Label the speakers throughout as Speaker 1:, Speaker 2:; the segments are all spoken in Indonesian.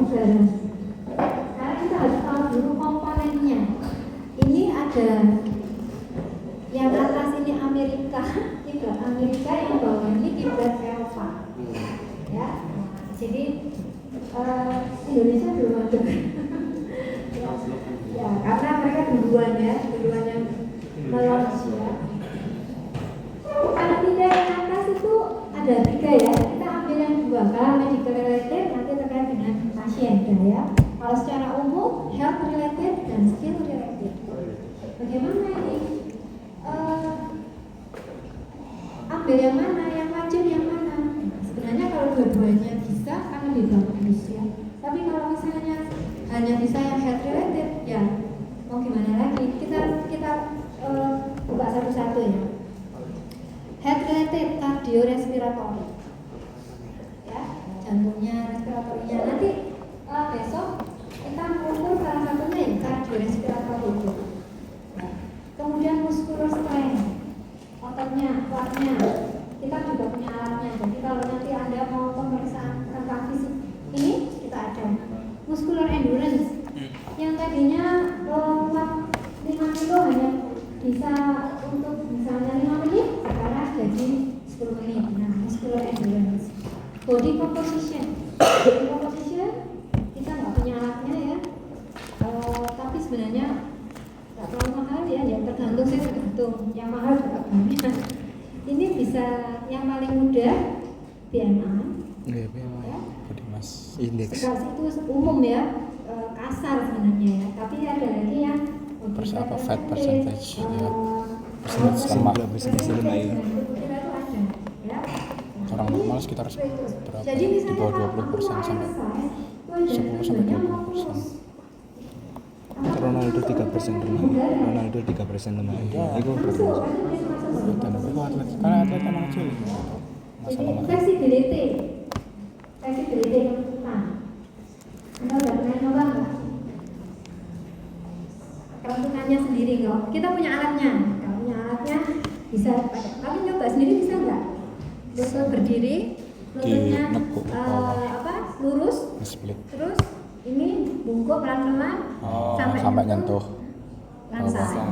Speaker 1: udara. Sekarang kita harus tahu dulu komponennya. Ini ada yang atas ini Amerika, kiblat Amerika, yang bawah ini kiblat Eropa. Ya, jadi Indonesia belum ada. Ya, karena mereka duluan yang melaunch ya. Kalau tidak yang atas itu ada 3 ya. Kita ambil yang 2 kan, medical related nanti terkait dengan pasien ya. Kalau secara umum health related dan skill related. Bagaimana ini? Ambil yang mana, yang wajib yang mana? Sebenarnya kalau dua-duanya bisa kan lebih bagus ya. Tapi kalau misalnya hanya bisa yang health related, ya mau gimana lagi? Kita buka satu-satu ya. Health related kardiorespiratory, ya jantungnya, respiratorinya. Nanti besok kita mengukur salah satunya ya kardiorespiratory itu. Kemudian muscular strength, ototnya, kuatnya. Kita juga punya alatnya. Jadi kalau nanti Anda mau pemeriksaan tentang fisik ini kita ada. Muscular endurance, yang tadinya 5 kilo hanya bisa untuk misalnya 5 menit, sekarang jadi 10 menit. Nah, muscular endurance. Body composition kita nggak punya alatnya ya. Tapi sebenarnya nggak terlalu mahal ya, tergantung sih, tergantung. Yang mahal juga banyak. Ini bisa yang paling mudah BMI.
Speaker 2: Ya, body mass index.
Speaker 1: Itu umum ya, kasar sebenarnya ya. Tapi ada lagi yang
Speaker 2: apa fat percentage ya. Percentage lemak.
Speaker 3: Persentasenya lemak ya.
Speaker 2: Orang normal sekitar berapa?
Speaker 1: Jadi
Speaker 2: Di bawah 20% sampai 10 sampai 20%.
Speaker 3: Ronaldo 3% lemak. Ronaldo 3% lemak. Itu berapa?
Speaker 2: Dan itu atlet, karena atlet emang kecil. Masalah lemak.
Speaker 1: Flexibility kebutuhan. Anda udah pernah nyoba nggak? Peruntukannya sendiri kok. Kita punya alatnya. Kalau punya alatnya bisa. Tapi nyoba sendiri bisa nggak? Lutut berdiri, lututnya lurus,
Speaker 2: split.
Speaker 1: terus ini bungkuk pelan-pelan
Speaker 2: sampai nyentuh.
Speaker 1: langsung.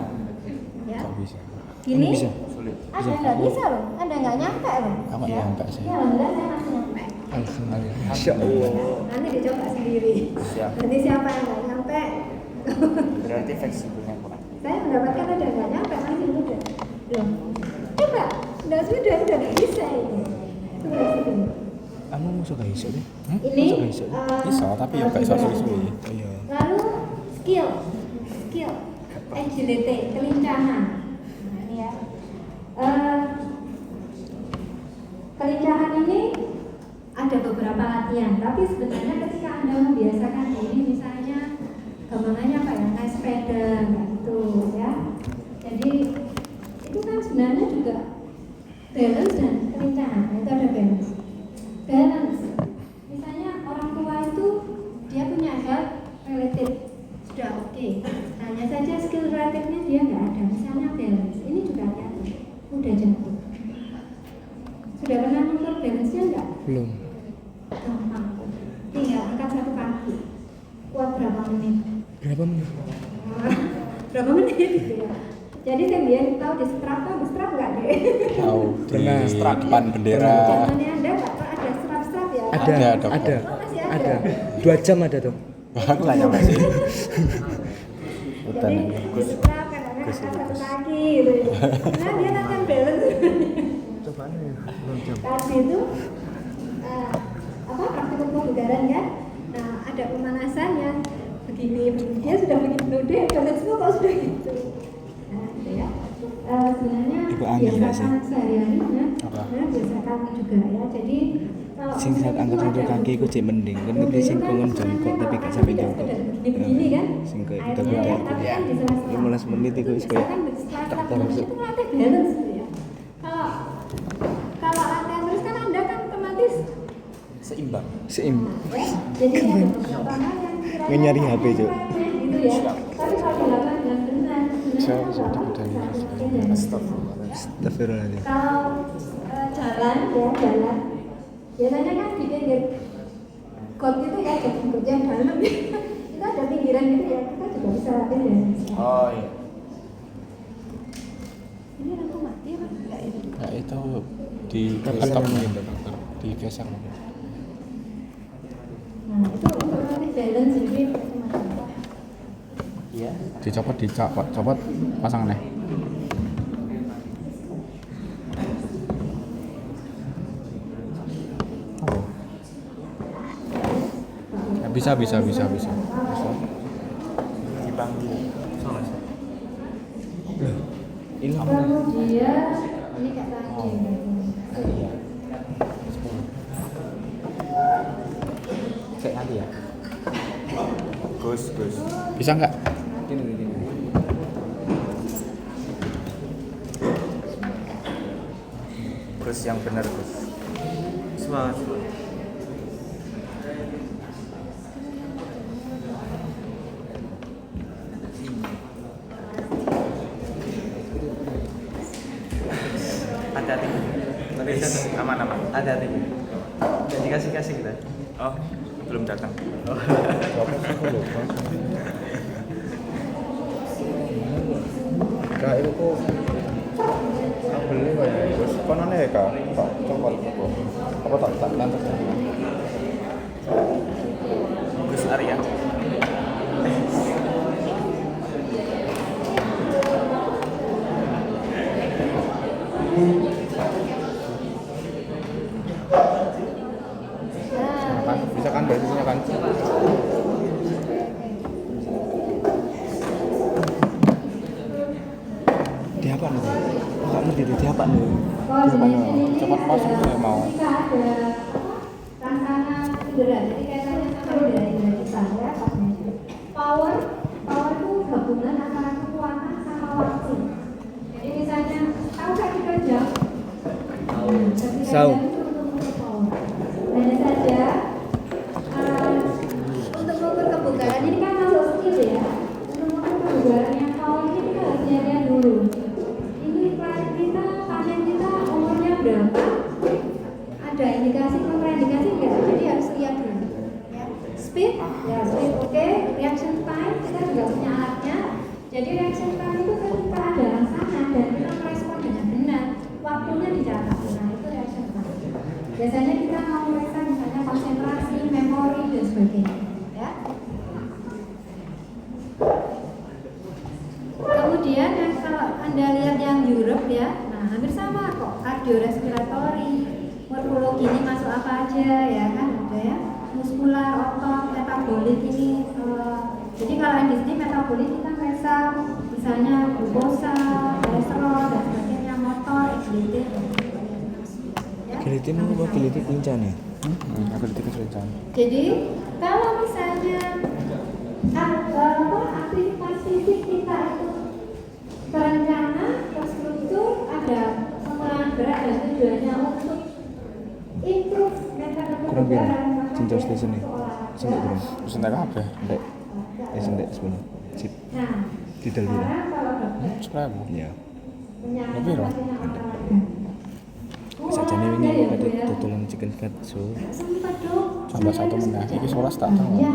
Speaker 1: Ya.
Speaker 2: Kok bisa?
Speaker 1: Gini
Speaker 3: Bisa.
Speaker 1: ada nggak bisa loh, ada nggak nyampe loh.
Speaker 2: Apa ya nyampe sih?
Speaker 1: Ya alhamdulillah saya masih nyampe.
Speaker 2: Alhamdulillah.
Speaker 1: Nanti dicoba sendiri.
Speaker 4: Siap.
Speaker 1: Nanti siapa yang nggak nyampe?
Speaker 4: Berarti fleksibelnya kurang.
Speaker 1: Saya mendapatkan ada nggak nyampe, masih muda. Loh, coba, sudah nggak bisa ini. Itu fleksibel.
Speaker 3: Kamu masuk ke isu deh.
Speaker 1: Ini
Speaker 2: Bisa, tapi ya kayak suwi-suwi.
Speaker 3: Iya.
Speaker 1: lalu skill, agility, kelincahan. Nah, ini ya. Kelincahan ini ada beberapa latihan, tapi sebenarnya ketika Anda membiasakan diri, misalnya gampangannya apa ya, naik sepeda gitu ya. Jadi itu kan sebenarnya juga balance dan kelincahan. Nah, itu ada balance. Misalnya orang tua itu dia punya health related sudah oke. Hanya saja skill relatednya dia nggak ada. Misalnya balance, ini juga hati-hati, mudah jatuh. Sudah pernah mengukur balance-nya nggak?
Speaker 3: Belum.
Speaker 1: Gampang. Tinggal angkat satu kaki. Kuat berapa menit?
Speaker 3: Berapa menit?
Speaker 1: Berapa menit gitu ya. Jadi saya biar tahu di strap nggak deh?
Speaker 2: Tahu
Speaker 3: Pernah.
Speaker 2: di depan bendera.
Speaker 1: Zamannya Anda nggak ada strap ya?
Speaker 3: Ada.
Speaker 1: Oh, masih ada.
Speaker 3: 2 jam ada tuh.
Speaker 2: Aku nggak nyampe sih.
Speaker 1: Jadi di strap kadang-kadang angkat satu kaki gitu. Nah dia akan balance.
Speaker 3: Coba nih. 2 jam.
Speaker 1: Tadi itu praktikum kebugaran kan? Nah ada pemanasan yang begini dia sudah begitu deh, balance semua kok sudah gitu. Nah gitu ya. Sebenarnya
Speaker 3: Ibu angin nggak sih?
Speaker 1: biasakan sehari-harinya,
Speaker 2: Apa?
Speaker 1: biasakan juga ya. Jadi kalau
Speaker 3: Sing saat angkat satu kaki ku cek mending kan ngerti sing kongon jongkok tapi gak sampai jongkok.
Speaker 1: begini kan?
Speaker 3: Sing kayak
Speaker 1: Airnya
Speaker 3: udah
Speaker 1: ya, tapi kan di sela-sela.
Speaker 3: 15 menit itu wis kayak
Speaker 1: Setelah itu melatih balance gitu ya. Kalau latihan terus kan Anda kan otomatis
Speaker 4: Seimbang.
Speaker 3: seimbang.
Speaker 1: ya. Jadi ada beberapa hal yang kiranya
Speaker 3: Nyari HP, Cuk.
Speaker 1: gitu ya. Tapi kalau dilakukan dengan benar,
Speaker 2: Saya bisa
Speaker 1: sebenarnya
Speaker 2: dipedali.
Speaker 3: Astagfirullahaladzim.
Speaker 1: kalau jalan biasanya kan di pinggir got itu ya jogging got yang dalam ya. Itu ada pinggiran gitu ya, kita juga bisa latihan ya.
Speaker 4: Oh iya.
Speaker 1: Ini lampu mati apa enggak ini?
Speaker 2: Ya itu di tetap mungkin digeser mungkin.
Speaker 1: Nah itu untuk nanti balance jadi macam-macam.
Speaker 4: Iya.
Speaker 2: Dicopot copot pasang nih. Oh. Ya, bisa.
Speaker 4: Dipanggil. Salah.
Speaker 3: Ini
Speaker 1: Kemudian ini kayak tadi.
Speaker 4: Iya. Kayak nanti ya. Gus.
Speaker 2: Bisa nggak?
Speaker 3: gini.
Speaker 4: Gus yang benar Gus. Semangat. Hati-hati. Tapi aman. Hati-hati. Jadi kasih kita. Oh, belum datang.
Speaker 2: Kak, itu kok aku beli kayak terus konon ya kak, tak copot apa tak lantas
Speaker 4: Gus Arya.
Speaker 2: bisa kan berarti punya kan?
Speaker 3: Dia apa nih? Enggak ngerti dia apa nih?
Speaker 2: Cepat masuk ya mau.
Speaker 1: Ketika ada rangsangan cedera, jadi kaitannya sama indera kita ya pasnya. Power itu gabungan antara kekuatan sama waktu. Jadi misalnya tahu kan kita jam?
Speaker 3: Tahu.
Speaker 1: Hanya saja untuk mengukur kebugaran ini kan masuk skill ya. Untuk mengukur kebugaran yang power ini kita harus lihat dulu. Ini klien kita, pasien kita umurnya berapa? Ada indikasi kontraindikasi nggak? Jadi harus lihat dulu. Ya. Speed, oke. Reaction time kita juga punya alatnya. Jadi reaction time itu ketika ada rangsangan dan kita merespon dengan benar, waktunya dicatat. Nah itu reaction time. Biasanya kita mau meriksa misalnya konsentrasi, memori dan sebagainya. Ya. Kemudian yang kalau Anda lihat yang Europe ya, nah hampir sama kok. Kardiorespiratory, morfologi ini masuk apa aja ya kan ada ya. Muskular, otot, metabolik ini. Jadi kalau yang di sini metabolik kita meriksa misalnya glukosa, kolesterol dan sebagainya, motor, agility.
Speaker 3: Agility mau apa? Agility kelincahan ya?
Speaker 2: Agility kesulitan.
Speaker 1: Jadi kalau misalnya aktivitas fisik kita itu terencana, terstruktur, ada pengulangan berat dan tujuannya untuk improve metode
Speaker 3: Kurang biar
Speaker 1: kebugaran.
Speaker 3: cinta station nih. Sendak kurang.
Speaker 2: Sentak apa?
Speaker 3: Sendak. Sendak sebenarnya. Sip.
Speaker 1: Nah,
Speaker 3: Tidak dulu.
Speaker 1: sekarang kalau dokter
Speaker 2: Sepuluh.
Speaker 3: Ya.
Speaker 2: Lebih loh.
Speaker 3: Saja nih ini ada tutulan chicken katsu.
Speaker 1: sempat dong.
Speaker 2: Tambah 1 menit. Iki 11 tak tahu.
Speaker 1: Iya.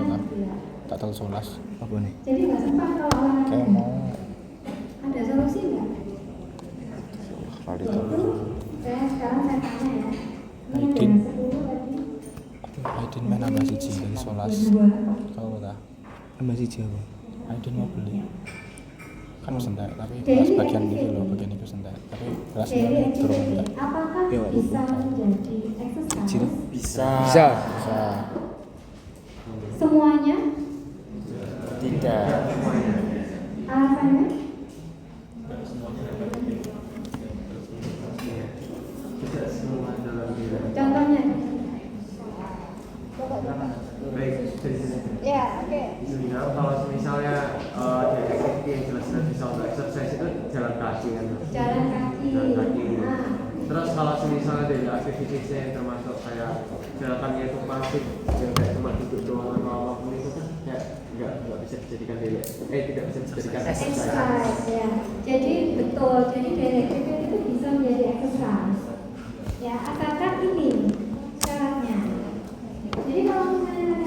Speaker 2: Tak tahu 11.
Speaker 3: Apa nih?
Speaker 1: Jadi nggak sempat kalau orang
Speaker 2: Kayak mau
Speaker 1: ada solusi nggak?
Speaker 2: kali
Speaker 1: Itu
Speaker 2: itu.
Speaker 1: sekarang saya tanya ya. Ini
Speaker 2: Aidin.
Speaker 1: ada 10 tadi.
Speaker 2: Aidin main nambah siji dari 11.
Speaker 1: Dua.
Speaker 2: Tahu tak?
Speaker 3: Masih jauh.
Speaker 2: Aidin mau beli. Kan sentak tapi pas bagian itu loh, bagian itu sentak. Tapi rasanya turun enggak.
Speaker 1: Apakah
Speaker 3: Ya,
Speaker 1: bisa menjadi exercise?
Speaker 3: Ciri.
Speaker 4: Bisa.
Speaker 2: Bisa.
Speaker 1: Semuanya?
Speaker 4: Tidak.
Speaker 1: Alasannya? Contohnya?
Speaker 5: Baik, dari sini.
Speaker 1: Ya, oke.
Speaker 5: Sebenarnya kalau misalnya dari activity yang jelas-jelas bisa untuk exercise itu jalan kaki kan.
Speaker 1: Jalan kaki.
Speaker 5: Jalan kaki.
Speaker 1: Nah,
Speaker 5: Terus kalau misalnya dari aktivitas yang termasuk kayak gerakannya itu pasif yang kayak cuma duduk doang atau apapun itu kan kayak nggak bisa dijadikan dari tidak bisa dijadikan exercise.
Speaker 1: exercise ya. Jadi betul. Jadi daily activity itu bisa menjadi exercise. Ya, asalkan ini syaratnya. Jadi kalau misalnya nanti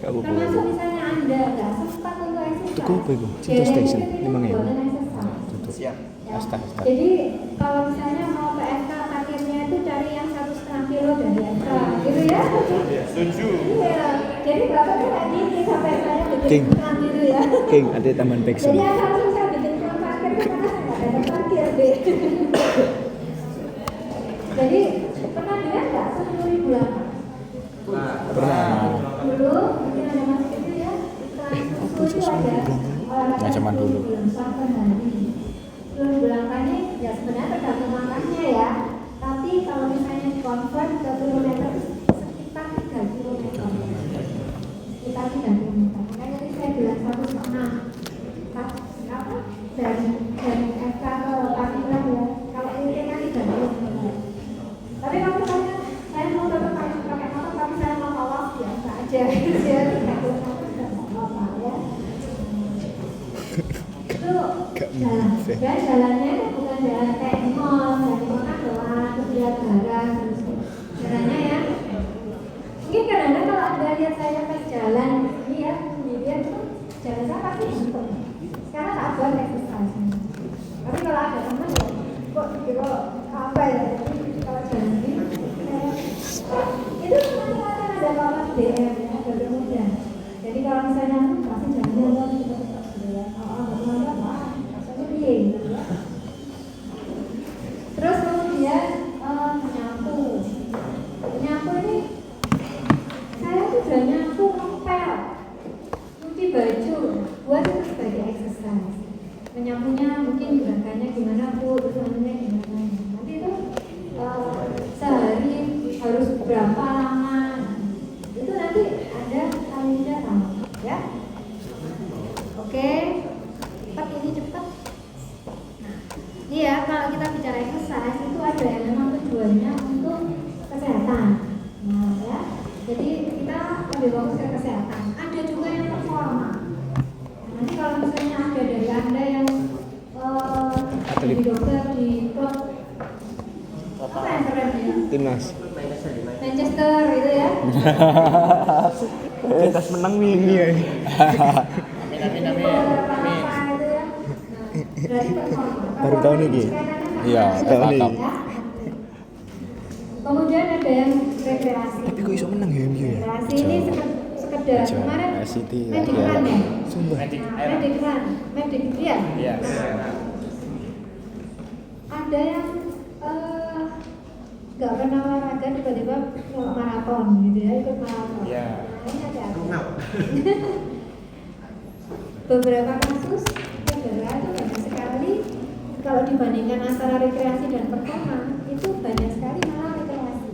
Speaker 3: Gak apa-apa.
Speaker 1: Termasuk misalnya Anda nggak sempat untuk exercise.
Speaker 3: Tuku apa itu? Cinta Station, 5.000.
Speaker 1: Boleh exercise.
Speaker 4: Siap.
Speaker 1: Ya.
Speaker 2: Astaga.
Speaker 1: Jadi kalau misalnya mau ke FK parkirnya itu cari yang 1,5 kilo dari FK, gitu ya?
Speaker 4: Setuju.
Speaker 1: Iya. Jadi bapak tuh kayak gini sampai saya
Speaker 3: King.
Speaker 1: bikin plan gitu ya.
Speaker 3: King, ada taman Pekson.
Speaker 1: Jadi asal susah bikin plan parkir karena nggak ada parkir deh. Jadi pernah dengar nggak 10.000 langkah?
Speaker 3: Pernah.
Speaker 1: Dulu mungkin ada masuk itu ya. Iklan susu itu ada.
Speaker 2: Nggak zaman dulu.
Speaker 1: Sampai hari. 10.000 langkahnya ya sebenarnya tergantung langkahnya ya. Tapi kalau misalnya convert ke kilometer sekitar 3 kilometer. Sekitar 3 kilometer. Makanya tadi saya bilang 1,5. Apa? Dari FK ke Pakiran ya. Kalau ini kan 3 kilometer. Tapi kalau misalnya saya mau tetap pakai motor, tapi saya mau tolak biasa aja. Ya, 3 kilometer nggak apa-apa ya. Itu jalan. Dan jalannya itu bukan jalan kayak mall, dari mall kan doang, terus lihat barang, terus jalannya ya. Mungkin kadang-kadang kalau Anda lihat saya pas jalan, ini ya, sendirian itu jalan saya pasti hitam. Sekarang tak buat exercise. Tapi kalau ada teman ya, kok kira apa ya? Kalau jalan ini, itu nanti akan ada kawan DM ya, ada muda. Jadi kalau misalnya pasti jalan-jalan gitu ya. Terus kemudian menyapu ini saya tuh udah nyapu ngepel, cuci baju, buat itu sebagai exercise. Menyapunya mungkin gerakannya gimana bu, terus namanya gimana. Nanti itu sehari harus berapa lama, itu nanti ada kalender ya. Oke. Ini cepat. Nah, iya kalau kita bicara exercise itu ada yang memang tujuannya untuk kesehatan. Nah, ya. Jadi kita lebih fokus ke kesehatan. Ada juga yang performa. Nanti kalau misalnya ada dari Anda yang di dokter di klub apa yang keren ya?
Speaker 3: Timnas.
Speaker 1: Manchester gitu ya.
Speaker 3: Kita menang ini ya. Baru tahun ini.
Speaker 2: Iya,
Speaker 3: tahun ini.
Speaker 1: Kemudian ada yang rekreasi.
Speaker 3: Tapi kok iso menang ya MU ya?
Speaker 1: Rekreasi ini sekedar kemarin
Speaker 2: City
Speaker 1: Magic Run ya.
Speaker 3: Sumpah.
Speaker 1: Magic Run, Magic ya.
Speaker 4: Iya.
Speaker 1: Ada yang nggak pernah olahraga tiba-tiba maraton gitu ya, ikut maraton.
Speaker 4: Iya.
Speaker 1: Nah, ini ada beberapa kasus cedera itu banyak sekali. Kalau dibandingkan antara rekreasi dan performa itu banyak sekali malah rekreasi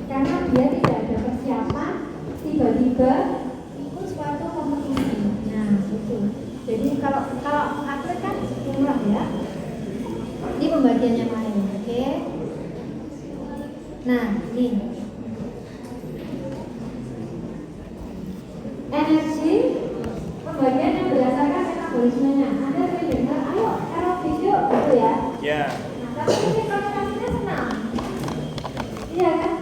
Speaker 1: karena dia tidak ada persiapan, tiba-tiba ikut suatu kompetisi. Nah itu. Jadi kalau atlet kan umrah ya. Ini pembagiannya lain, oke? Nah ini energi pembagian yang berdasarkan metabolismenya. Anda sering dengar, ayo aerobik yuk, gitu ya.
Speaker 4: Iya.
Speaker 1: Nah, tapi ini konotasinya senam. Iya kan?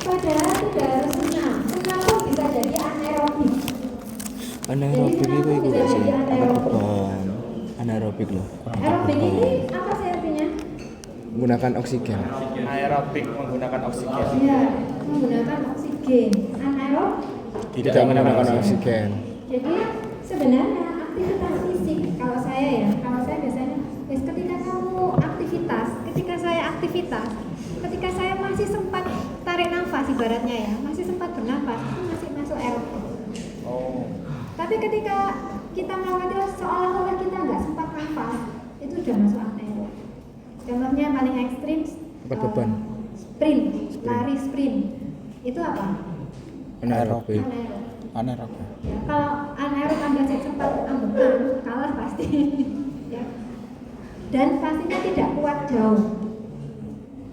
Speaker 1: Padahal tidak harus senam. Senam pun bisa jadi anaerobik.
Speaker 3: Anaerobik itu gak sih? Angkat beban. Anaerobik loh.
Speaker 1: Aerobik ini apa sih artinya?
Speaker 3: Menggunakan oksigen.
Speaker 4: Aerobik menggunakan oksigen.
Speaker 1: Iya, menggunakan oksigen. Anaerob.
Speaker 3: Tidak menggunakan oksigen.
Speaker 1: Jadi sebenarnya aktivitas fisik kalau saya biasanya ketika saya masih sempat tarik nafas ibaratnya ya, masih sempat bernafas itu masih masuk aerobik.
Speaker 4: Oh.
Speaker 1: Tapi ketika kita melakukan itu seolah-olah kita nggak sempat nafas, itu udah masuk anaerob. Contohnya paling ekstrim
Speaker 3: Angkat beban.
Speaker 1: sprint, lari sprint. Itu apa?
Speaker 3: Anaerobik.
Speaker 1: Anaerob.
Speaker 2: Anaerobik.
Speaker 1: Ya, kalau anaerob Anda sempat ambekan, kalah pasti. Ya. Dan pastinya tidak kuat jauh.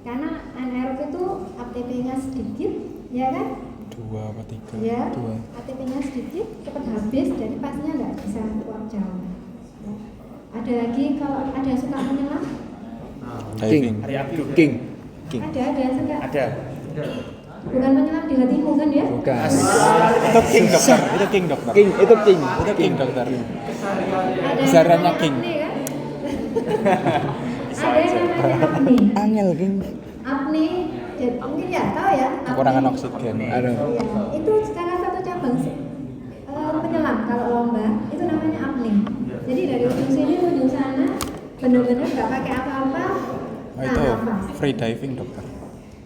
Speaker 1: Karena anaerob itu ATP-nya sedikit, ya kan?
Speaker 2: 2 apa 3?
Speaker 1: Ya,
Speaker 3: 2.
Speaker 1: ATP-nya sedikit, cepat habis, jadi pastinya nggak bisa kuat jauh. Ya. Ada lagi kalau ada yang suka menyelam,
Speaker 2: Diving.
Speaker 4: Hari Abdul.
Speaker 3: King.
Speaker 1: ada yang suka.
Speaker 4: Ada.
Speaker 1: Bukan penyelam di hatimu kan ya?
Speaker 3: Bukan.
Speaker 2: Itu king dokter, itu king dokter.
Speaker 3: King, itu king.
Speaker 2: Itu king dokter.
Speaker 1: Ada
Speaker 2: Besarannya
Speaker 1: yang
Speaker 2: king.
Speaker 1: apne kan? Ada yang namanya apne.
Speaker 3: Angel king.
Speaker 1: Apne, mungkin ya tahu ya. apne.
Speaker 2: Kekurangan oksigen.
Speaker 3: Aduh.
Speaker 1: Iya, itu salah satu cabang penyelam kalau lomba itu namanya apne. Jadi dari ujung sini ke ujung sana benar-benar nggak pakai apa-apa.
Speaker 2: Oh, itu
Speaker 1: nafas.
Speaker 2: free diving dokter.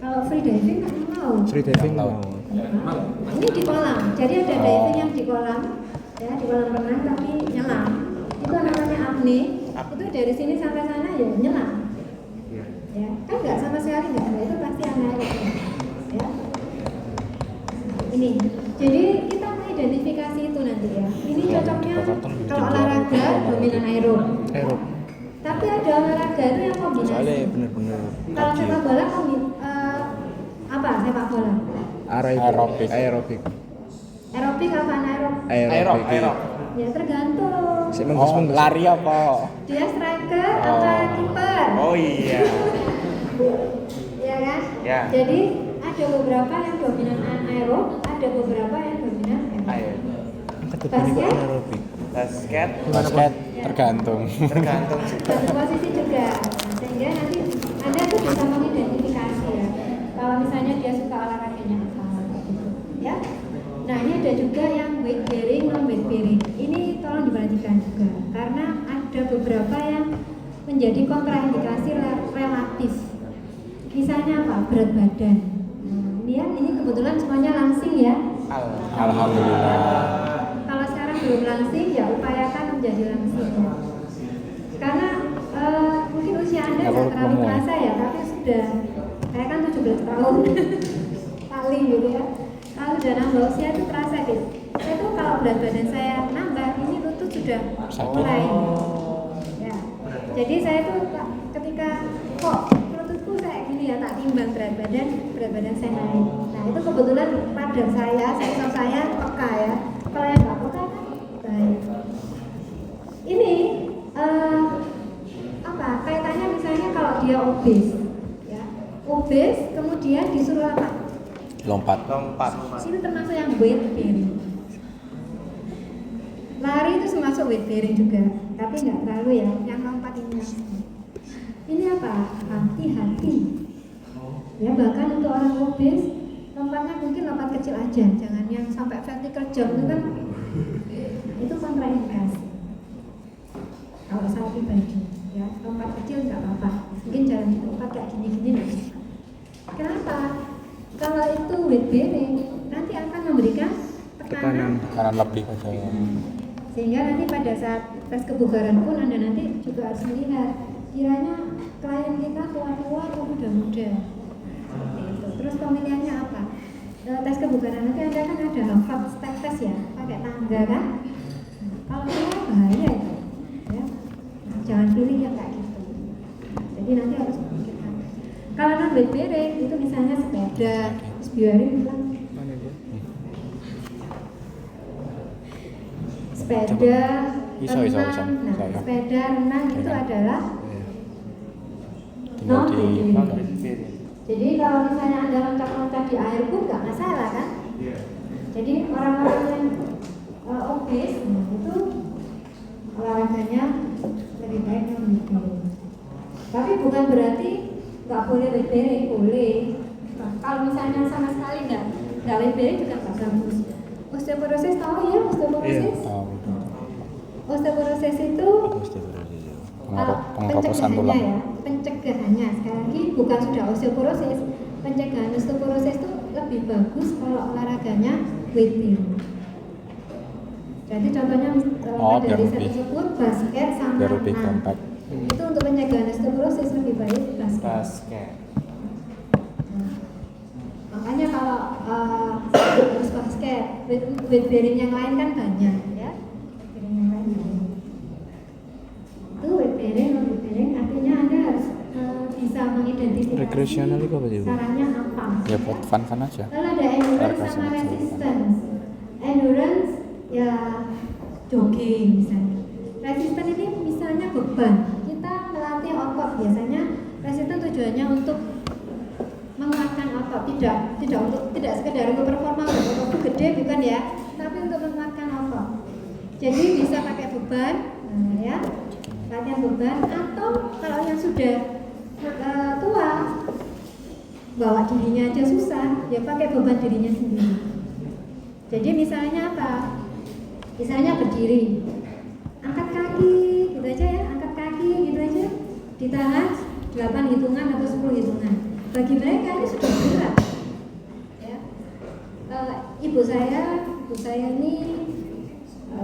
Speaker 1: Kalau free diving nggak mau.
Speaker 3: Free diving
Speaker 2: Tahu.
Speaker 3: mau.
Speaker 1: Ini di kolam. Jadi ada diving yang di kolam, ya di kolam renang tapi nyelam. Itu namanya apne. Itu dari sini sampai sana ya nyelam. Ya, kan nggak sama sekali nggak ada, itu pasti anaerobik. Ya. Ini. Jadi kita mengidentifikasi itu nanti ya. Ini cocoknya kalau olahraga dominan aerob.
Speaker 3: Aerob.
Speaker 1: Tapi ada olahraga itu yang kombinasi.
Speaker 3: Soalnya bener-bener
Speaker 1: Kalau sepak bola apa sepak bola?
Speaker 2: Aerobik.
Speaker 3: Aerobik.
Speaker 1: Aerobik apa anaerob?
Speaker 3: Aerobik.
Speaker 1: Ya tergantung.
Speaker 3: Si
Speaker 2: Oh,
Speaker 3: menggus-menggus.
Speaker 2: lari apa?
Speaker 1: Dia striker apa kiper?
Speaker 4: Oh iya.
Speaker 1: Ya kan?
Speaker 4: Ya.
Speaker 1: Jadi ada beberapa yang dominan anaerob, ada beberapa yang dominan aerob.
Speaker 4: Ayo.
Speaker 1: Basket,
Speaker 3: Aerobik.
Speaker 4: Basket
Speaker 2: Basket tergantung.
Speaker 4: tergantung
Speaker 1: satu posisi juga. Sehingga nanti Anda tuh bisa mengidentifikasi ya. Kalau misalnya dia suka olahraganya apa gitu. Ya. Nah, ini ada juga yang weight bearing, non weight bearing. Ini tolong diperhatikan juga karena ada beberapa yang menjadi kontraindikasi relatif. Misalnya apa? Berat badan. Ini ya, ini kebetulan semuanya langsing ya.
Speaker 2: Alhamdulillah.
Speaker 1: Kalau sekarang belum langsing, ya upayakan menjadi langsing ya. Karena mungkin usia Anda nggak terlalu terasa ya, tapi sudah, saya kan 17 tahun kali gitu ya. Kalau sudah nambah usia itu terasa gitu. Saya tuh kalau berat badan saya nambah, ini lutut sudah mulai. Ya. Jadi saya tuh ketika kok lututku kayak gini ya, tak timbang berat badan saya naik. Nah itu kebetulan pada sensor saya peka ya. Kalau yang nggak peka kan baik. Ini apa? Kaitannya misalnya kalau dia obes, ya, obes kemudian disuruh apa?
Speaker 2: Lompat.
Speaker 1: Ini termasuk yang weight bearing. Lari itu termasuk weight bearing juga, tapi nggak terlalu ya. Yang lompat ini. Ini apa? Hati-hati. Ya bahkan untuk orang obes, lompatnya mungkin lompat kecil aja, jangan yang sampai vertical jump itu kan itu kontraindikasi. Kalau saya pribadi, ya lompat kecil nggak apa-apa. Mungkin jalan di tempat kayak gini-gini nggak apa-apa. Kenapa? Kalau itu weight bearing nanti akan memberikan tekanan
Speaker 2: lebih pada
Speaker 1: sehingga nanti pada saat tes kebugaran pun Anda nanti juga harus melihat kiranya klien kita tua-tua atau muda-muda. Terus pemilihannya apa? Tes kebugaran nanti Anda kan ada hafal step test ya, pakai tangga kan? Kalau tua bahaya itu, ya. Jangan pilih yang kayak gitu. Jadi nanti harus memikirkan. Kalau non weight bearing itu misalnya sepeda, terus biarin bilang sepeda, renang. Nah, sepeda renang itu adalah non weight bearing. Jadi kalau misalnya Anda loncat-loncat di air pun nggak masalah kan? Jadi orang-orang yang obes itu olahraganya lebih baik non weight bearing. Tapi bukan berarti nggak boleh weight bearing, boleh. Kalau misalnya sama sekali nggak weight bearing juga nggak bagus. Osteoporosis tahu ya osteoporosis? Osteoporosis itu
Speaker 2: pengeroposan tulang.
Speaker 1: Ya, pencegahannya sekali lagi bukan sudah osteoporosis. Pencegahan osteoporosis itu lebih bagus kalau olahraganya weight bearing. Jadi contohnya dari riset tersebut basket sama renang. Itu untuk pencegahan osteoporosis lebih baik basket. Makanya kalau harus basket, weight bearing yang lain kan banyak ya. Bearing yang lain banyak. Itu weight bearing, non weight bearing artinya Anda harus bisa mengidentifikasi
Speaker 3: Rekreasional itu apa sih?
Speaker 1: caranya apa.
Speaker 2: Ya buat fun aja.
Speaker 1: Lalu ada endurance sama resistance. Endurance ya jogging misalnya. Resistance ini misalnya beban. Kita melatih otot biasanya. Resistance tujuannya untuk menguatkan otot. tidak sekedar untuk performa otot gede bukan ya, tapi untuk menguatkan otot. Jadi bisa pakai beban, ya, latihan beban, atau kalau yang sudah tua, bawa dirinya aja susah, ya pakai beban dirinya sendiri. Jadi misalnya apa? Misalnya berdiri, angkat kaki, gitu aja ya, angkat kaki, gitu aja, ditahan 8 hitungan atau 10 hitungan. Bagi mereka ini sudah berat. Ya. Ibu saya ini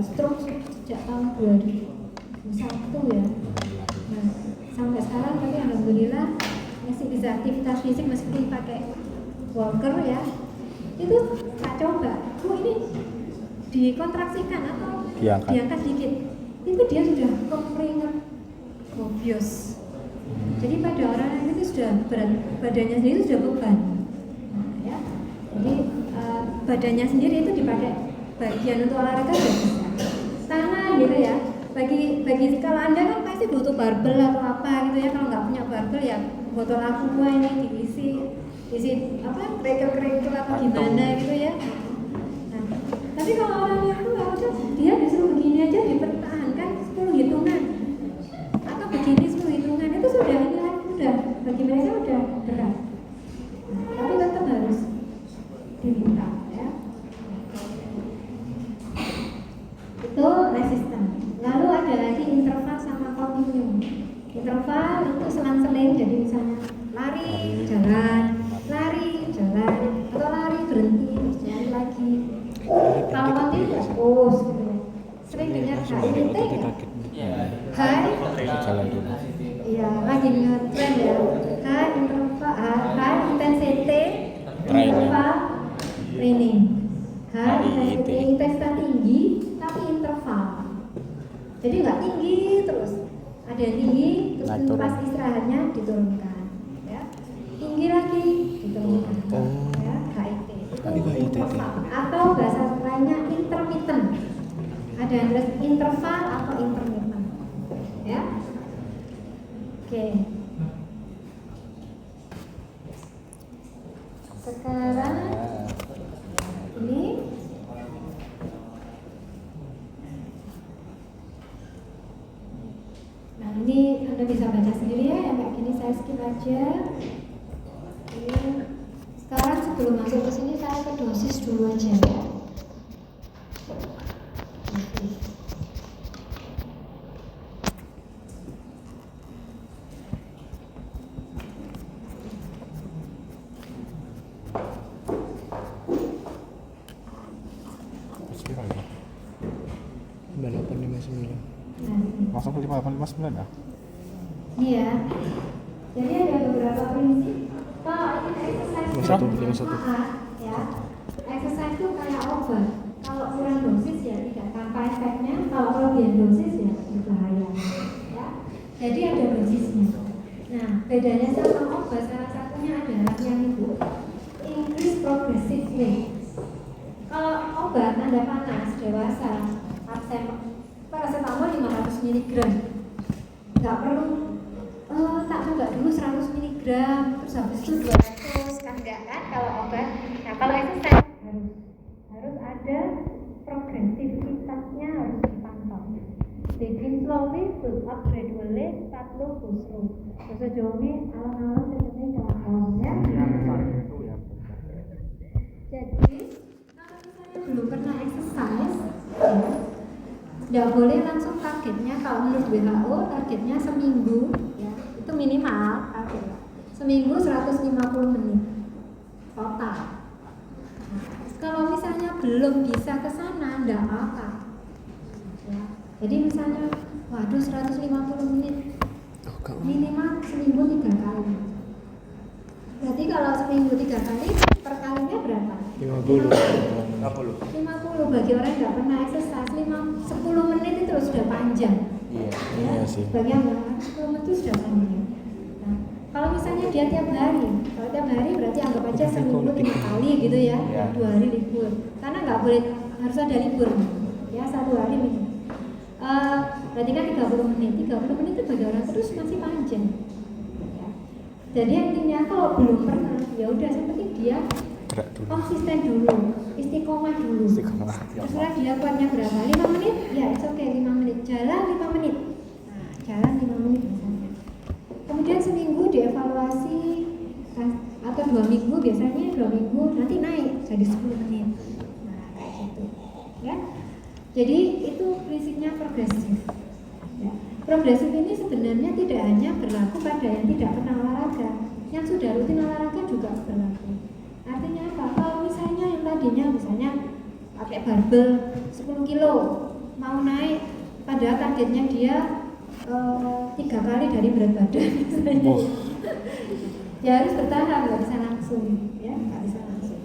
Speaker 1: stroke sejak tahun 2001 ya. Nah, sampai sekarang tapi alhamdulillah masih bisa aktivitas fisik meski pakai walker ya. Itu tak coba. Ini dikontraksikan atau diangkat sedikit. Itu dia sudah keringat mobius. Jadi pada orang yang itu sudah berat badannya sendiri sudah beban. Nah, ya. Jadi badannya sendiri itu dipakai bagian untuk olahraga sudah bisa. Tangan gitu ya. Bagi kalau Anda kan pasti butuh barbel atau apa gitu ya. Kalau nggak punya barbel ya botol aqua ini diisi apa kerikil atau gimana gitu ya. Nah, tapi kalau orang yang tua udah dia disuruh begini aja dipertahankan 10 hitungan atau begini 10 hitungan itu sudah bagi mereka udah berat. Nah, tapi tetap harus diminta ya. Itu resisten. Lalu ada lagi interval sama continue. Interval itu selang-seling, jadi misalnya lari, jalan, atau lari berhenti, jalan lagi. Kalau continue terus gitu ya. Sering dengar HIIT ya?
Speaker 2: Jalan dulu.
Speaker 1: Iya, lagi nge-trend ya. High intensity interval training. High intensity intensitas tinggi tapi interval. Jadi nggak tinggi terus. Ada yang tinggi terus pas istirahatnya diturunkan. Ya. Tinggi lagi diturunkan. Ya, HIIT. Itu interval. Atau bahasa lainnya intermittent. Ada yang tulis interval atau intermittent. Ya. Oke. Sekarang ini nah ini Anda bisa baca sendiri ya, yang kayak gini saya skip aja. Oke. Sekarang sebelum masuk ke sini saya ke dosis dulu aja ya.
Speaker 2: Langsung ke 5859 ya?
Speaker 1: Iya. Jadi ada beberapa prinsip. Kalau ini exercise ya. Exercise itu kayak obat. Kalau kurang dosis ya tidak tanpa efeknya. Kalau kelebihan dosis ya berbahaya. Ya. Jadi ada dosisnya. Nah, bedanya sama obat salah satunya adalah yang itu increase progressively. Kalau obat tanda panas dewasa, paracetamol 500 mg. Nggak perlu tak coba dulu 100 mg, terus habis itu 200 kan enggak kan kalau obat. Nah, kalau exercise harus ada progresivitasnya, harus dipantau. Begin slowly, build up gradually, start low, go slow. Bahasa Jawa ini alon-alon seperti kelakon ya. Jadi kalau misalnya belum pernah exercise ya, nggak boleh langsung targetnya. Kalau menurut WHO targetnya seminggu ya, itu minimal target. Seminggu 150 menit total. Nah, kalau misalnya belum bisa ke sana nggak apa-apa ya. Jadi misalnya waduh 150 menit minimal seminggu 3 kali. Berarti kalau seminggu 3 kali per kalinya berapa? 50 bagi orang yang nggak pernah exercise 10 menit itu sudah panjang.
Speaker 2: Iya sih.
Speaker 1: Bagi yang 10 menit itu sudah panjang. Nah, kalau misalnya dia tiap hari, kalau tiap hari berarti anggap aja seminggu 5 kali gitu ya, 2 hari libur. Karena nggak boleh, harus ada libur ya, 1 hari minimal. Berarti kan 30 menit itu bagi orang terus masih panjang ya. Jadi intinya kalau belum pernah, ya udah yang penting dia
Speaker 2: Gerak dulu.
Speaker 1: konsisten dulu, istiqomah dulu.
Speaker 2: Istiqomah.
Speaker 1: Terserah dia kuatnya berapa, 5 menit, ya it's okay 5 menit. Jalan 5 menit. Nah, jalan 5 menit misalnya. Kemudian seminggu dievaluasi atau 2 minggu, biasanya 2 minggu nanti naik jadi 10 menit. Nah, kayak gitu. Ya. Jadi itu prinsipnya progresif. Ya. Progresif ini sebenarnya tidak hanya berlaku pada yang tidak pernah olahraga, yang sudah rutin olahraga juga berlaku. Artinya apa? Kalau misalnya yang tadinya misalnya pakai barbel 10 kilo mau naik, padahal targetnya dia 3 kali dari berat badan misalnya. Ya harus bertahan, nggak bisa langsung, ya nggak bisa langsung.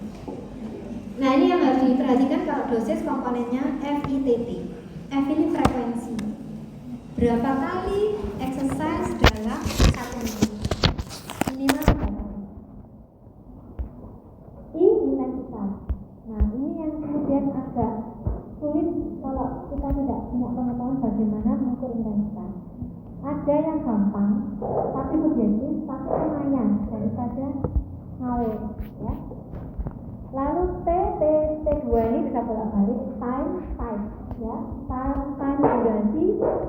Speaker 1: Nah ini yang harus diperhatikan kalau dosis komponennya FITT. F ini frekuensi. Berapa kali exercise dalam 1 minggu? Minimal berapa? Intensitas. Nah ini yang kemudian agak sulit kalau kita tidak punya pengetahuan bagaimana mengukur intensitas. Ada yang gampang, tapi subjektif, tapi lumayan daripada ngawur, ya. Lalu T2 ini bisa bolak-balik time, ya. Time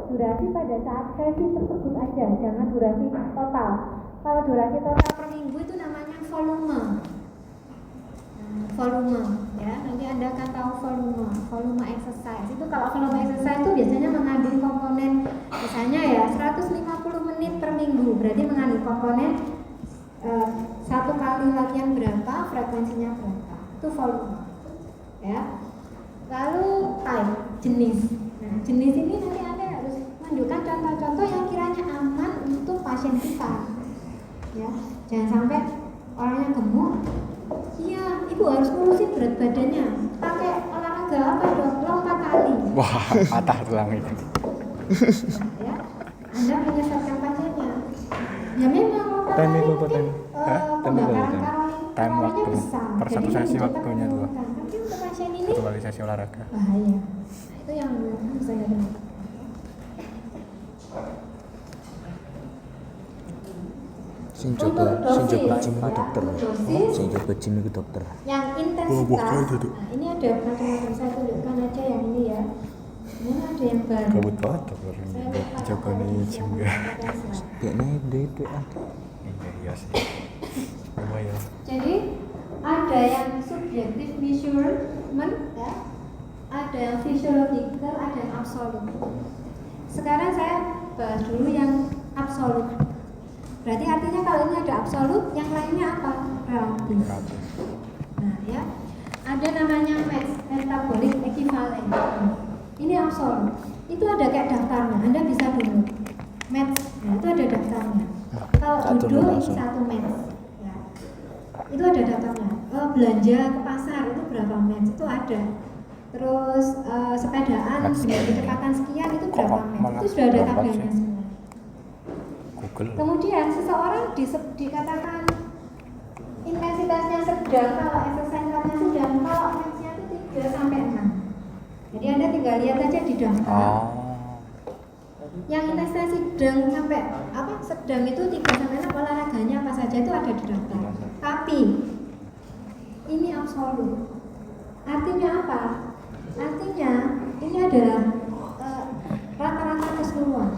Speaker 1: durasi pada saat sesi tersebut aja, jangan durasi total. Kalau durasi total per minggu itu namanya volume. Volume, ya. Nanti Anda akan tahu volume exercise. Itu kalau volume exercise itu biasanya mengandung komponen, misalnya ya 150 menit per minggu, berarti mengandung komponen 1 kali latihan berapa, frekuensinya berapa. Itu volume, ya. Lalu type, jenis. Nah, jenis ini nanti Anda harus menunjukkan contoh-contoh yang kiranya aman untuk pasien kita, ya. Jangan sampai orang yang gemuk, iya, ibu harus ngurusin berat badannya. Pakai olahraga apa dong? Lompat tali.
Speaker 2: Wah, patah tulang itu.
Speaker 1: Ya, Anda menyesatkan pasiennya. Ya memang lompat
Speaker 3: Time
Speaker 1: tali
Speaker 3: itu apa,
Speaker 1: mungkin
Speaker 3: time? Hah? Time itu
Speaker 1: pembakaran
Speaker 3: apa,
Speaker 2: time
Speaker 1: kalorinya
Speaker 2: waktu.
Speaker 1: besar.
Speaker 2: Per satu
Speaker 1: Jadi
Speaker 2: sesi
Speaker 1: cepat
Speaker 2: waktunya tuh.
Speaker 1: menurunkan. Tapi untuk pasien ini
Speaker 2: Satu kali sesi olahraga.
Speaker 1: bahaya. Itu yang harus saya dengar.
Speaker 3: Sing jaga gym iku dokter. Sing jaga gym iku dokter.
Speaker 1: Yang intensitas. Nah, ini ada macam-macam, saya tunjukkan aja yang ini ya. Ini ada yang baru.
Speaker 2: Gabut banget dokter ini. Jaga nih gym ya.
Speaker 3: Kayaknya itu
Speaker 2: Iya sih. Lumayan.
Speaker 1: Jadi ada yang subjektif measurement, ya. Ada yang physiological, ada yang absolut. Sekarang saya bahas dulu yang absolut. Berarti artinya kalau ini ada absolut, yang lainnya apa? Relatif. Nah ya, ada namanya metabolic equivalent. Ini absolut. Itu ada kayak daftarnya. Anda bisa dulu. Match, nah, itu ada daftarnya. Kalau duduk ini 1 match. Ya. Itu ada daftarnya. Belanja ke pasar itu berapa match? Itu ada. Terus sepedaan dengan kecepatan sekian itu berapa match? Itu sudah ada tabelnya semua.
Speaker 2: Google.
Speaker 1: Kemudian seseorang dikatakan intensitasnya sedang kalau exercise-nya sedang, kalau match-nya itu 3 sampai 6. Jadi Anda tinggal lihat aja di daftar. Yang intensitas sedang sampai sedang itu 3 sampai 6 olahraganya apa saja itu ada di daftar. Tapi ini absolut. Artinya apa? Artinya ini adalah rata-rata keseluruhan.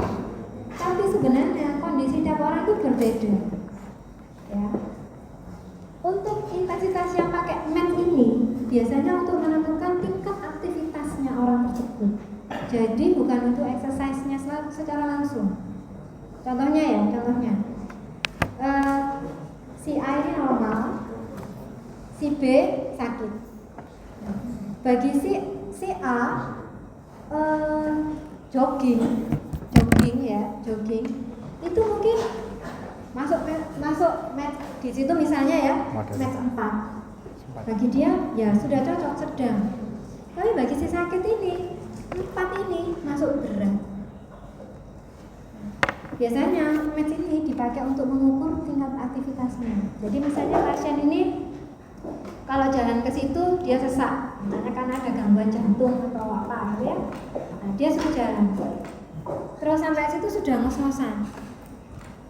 Speaker 1: Tapi sebenarnya kondisi tiap orang itu berbeda. Ya. Untuk intensitas yang pakai mat ini biasanya untuk menentukan tingkat aktivitasnya orang tersebut. Jadi bukan untuk exercise-nya secara langsung. Contohnya ya, si A ini normal, si B sakit. Bagi si A jogging itu mungkin masuk match di situ misalnya ya, match 4. Bagi dia ya sudah cocok sedang. Tapi bagi si sakit ini 4 ini masuk berat. Biasanya match ini dipakai untuk mengukur tingkat aktivitasnya. Jadi misalnya pasien ini kalau jalan ke situ dia sesak, karena ada gangguan jantung atau apa ya. Nah, dia sudah jalan. Terus sampai situ sudah ngos-ngosan.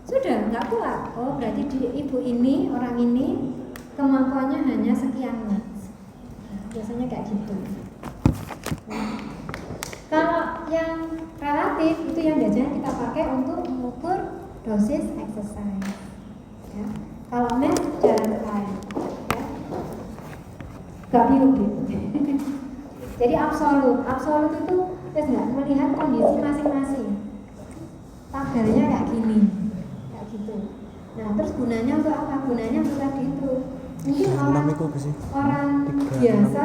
Speaker 1: sudah nggak kuat. Oh berarti ibu ini, orang ini kemampuannya hanya sekian meds. Nah, biasanya kayak gitu. Nah, kalau yang relatif itu yang biasanya kita pakai untuk mengukur dosis exercise. Ya. Kalau meds jangan lain. Ya. Gak bingung gitu. Jadi absolut itu kita nggak melihat kondisi masing-masing. Tagarnya kayak gini, kayak gitu. Nah terus gunanya untuk apa? Gunanya untuk tadi itu. Mungkin orang biasa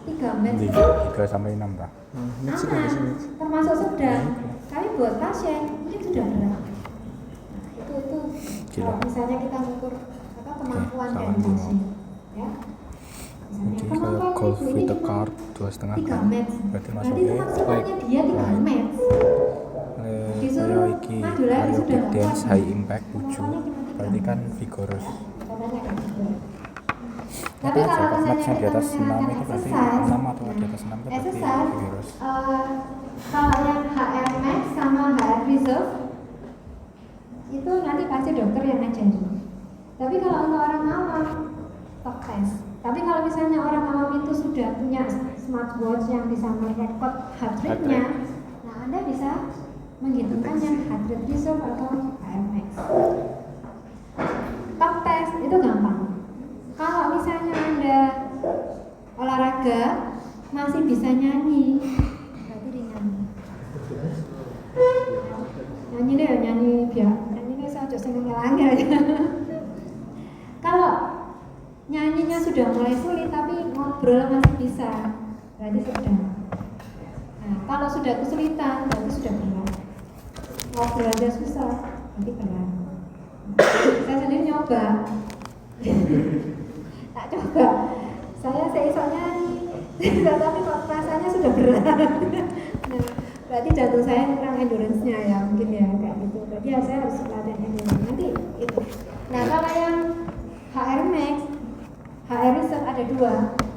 Speaker 1: 3 meds itu
Speaker 2: 3 sampai 6 lah.
Speaker 1: aman, termasuk sedang. Tapi buat pasien ini sudah berat. Nah itu kalau misalnya kita mengukur apa kemampuan dari pasien, ya.
Speaker 2: Jadi kalau golf with a card 2,5
Speaker 1: 3 meds.
Speaker 2: berarti
Speaker 1: Berarti
Speaker 2: masuknya
Speaker 1: maksimalnya dia 3 meds.
Speaker 2: kayak iki aerobic dance high impact 7 berarti kan vigorous.
Speaker 1: Katanya kayak gitu.
Speaker 2: Tapi
Speaker 1: Tapi kalau misalnya
Speaker 2: maksudnya di
Speaker 1: kita
Speaker 2: atas 6
Speaker 1: menggunakan
Speaker 2: itu berarti
Speaker 1: exercise,
Speaker 2: 6 atau di atas 6 itu berarti
Speaker 1: exercise,
Speaker 2: vigorous.
Speaker 1: kalau yang HR max sama HR reserve itu nanti pasti dokter yang ngajarin. Tapi kalau untuk orang awam, talk test. Tapi kalau misalnya orang awam itu sudah punya smartwatch yang bisa merekod heart rate-nya, nah Anda bisa menghitungkan yang heart rate reserve atau HR max. Talk test itu gampang. Kalau misalnya Anda olahraga masih bisa nyanyi, berarti ringan. Nyanyi deh, nyanyi biar nyanyi deh saya seneng ngelanggar. Kalau nyanyinya sudah mulai sulit tapi ngobrol masih bisa, berarti sedang. Nah, kalau sudah kesulitan berarti sudah berat. Ngobrol aja susah, berarti berat. Saya sendiri nyoba. Tak coba, saya seisoknya tapi kok rasanya sudah berat. Nah, berarti jantung saya kurang endurance-nya ya mungkin ya kayak gitu. Berarti ya saya harus latihan endurance nanti itu. Nah kalau yang HR max, HR reserve ada 2,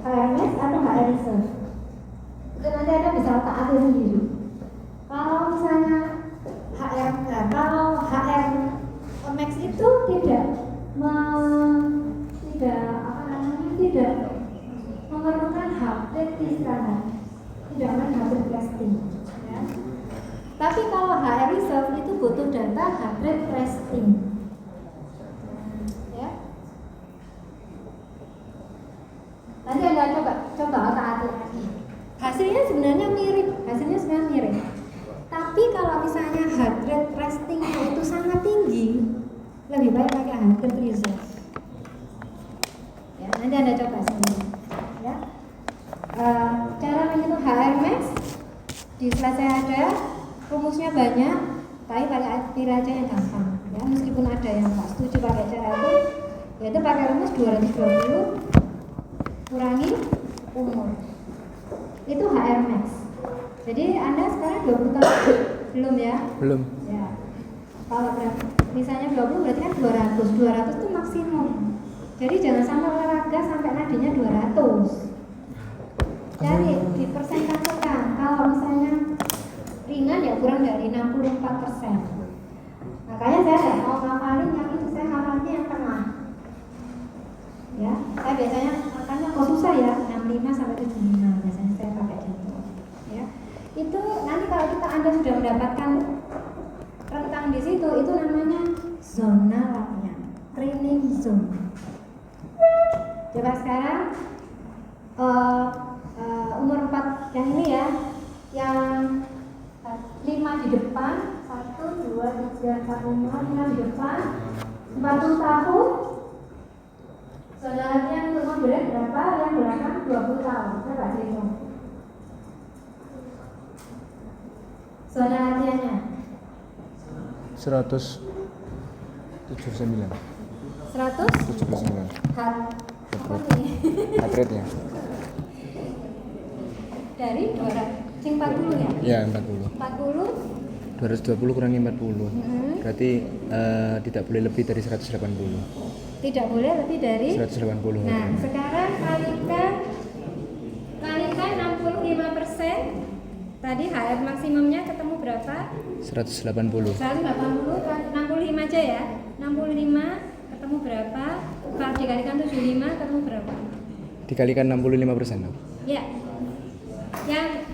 Speaker 1: HR max atau HR reserve. Itu nanti Anda bisa taati sendiri. Kalau misalnya kalau HR max itu tidak memerlukan heart rate istirahat, tidak memerlukan heart rate resting, ya. Tapi kalau HR reserve itu butuh data heart rate resting, ya. Nanti Anda coba otak-atik lagi. Hasilnya sebenarnya mirip. Tapi kalau misalnya heart rate restingnya itu sangat tinggi, lebih baik pakai heart rate reserve. Ya, nanti Anda coba sendiri. Ya. Cara menghitung HR max di slide saya ada, rumusnya banyak, tapi pakai aja yang gampang. Ya, meskipun ada yang nggak setuju pakai cara itu, yaitu pakai rumus 220 kurangi umur. Itu HR max. Jadi Anda sekarang 20 tahun belum ya?
Speaker 2: Belum.
Speaker 1: Ya. Kalau misalnya 20 berarti kan 200 itu maksimum. Jadi jangan sampai olahraga sampai nadinya 200. Cari dipersentasekan. Kalau misalnya ringan ya kurang dari 64%. Makanya saya nggak mau ngapalin yang itu, saya ngapalnya yang tengah. Ya, saya biasanya makanya kok susah ya 65 sampai 75 biasanya saya pakai gitu. Ya, itu nanti kalau Anda sudah mendapatkan rentang di situ, itu namanya zona latihan, training zone. Coba sekarang umur 4 yang ini ya, yang 5 di depan, 1, 2, 3, 4, 5 di depan, 40 tahun. Zona latihan untuk mobilnya berapa? Yang belakang 20 tahun. Coba dihitung. Zona latihannya
Speaker 3: 179.
Speaker 1: 100
Speaker 3: heart rate-nya.
Speaker 1: dari 200 sing 40 ya?
Speaker 3: Ya, 40. 220 kurangi 40. Berarti tidak boleh lebih dari 180.
Speaker 1: Tidak boleh lebih dari
Speaker 3: 180.
Speaker 1: Nah, sekarang kalikan 65%. Tadi HR maksimumnya ketemu berapa?
Speaker 3: 180.
Speaker 1: 180 kan 65
Speaker 6: 65 aja ya. 65 ketemu berapa? Kalau dikalikan 75 ketemu berapa?
Speaker 3: Dikalikan 65%.
Speaker 6: Ya. Yang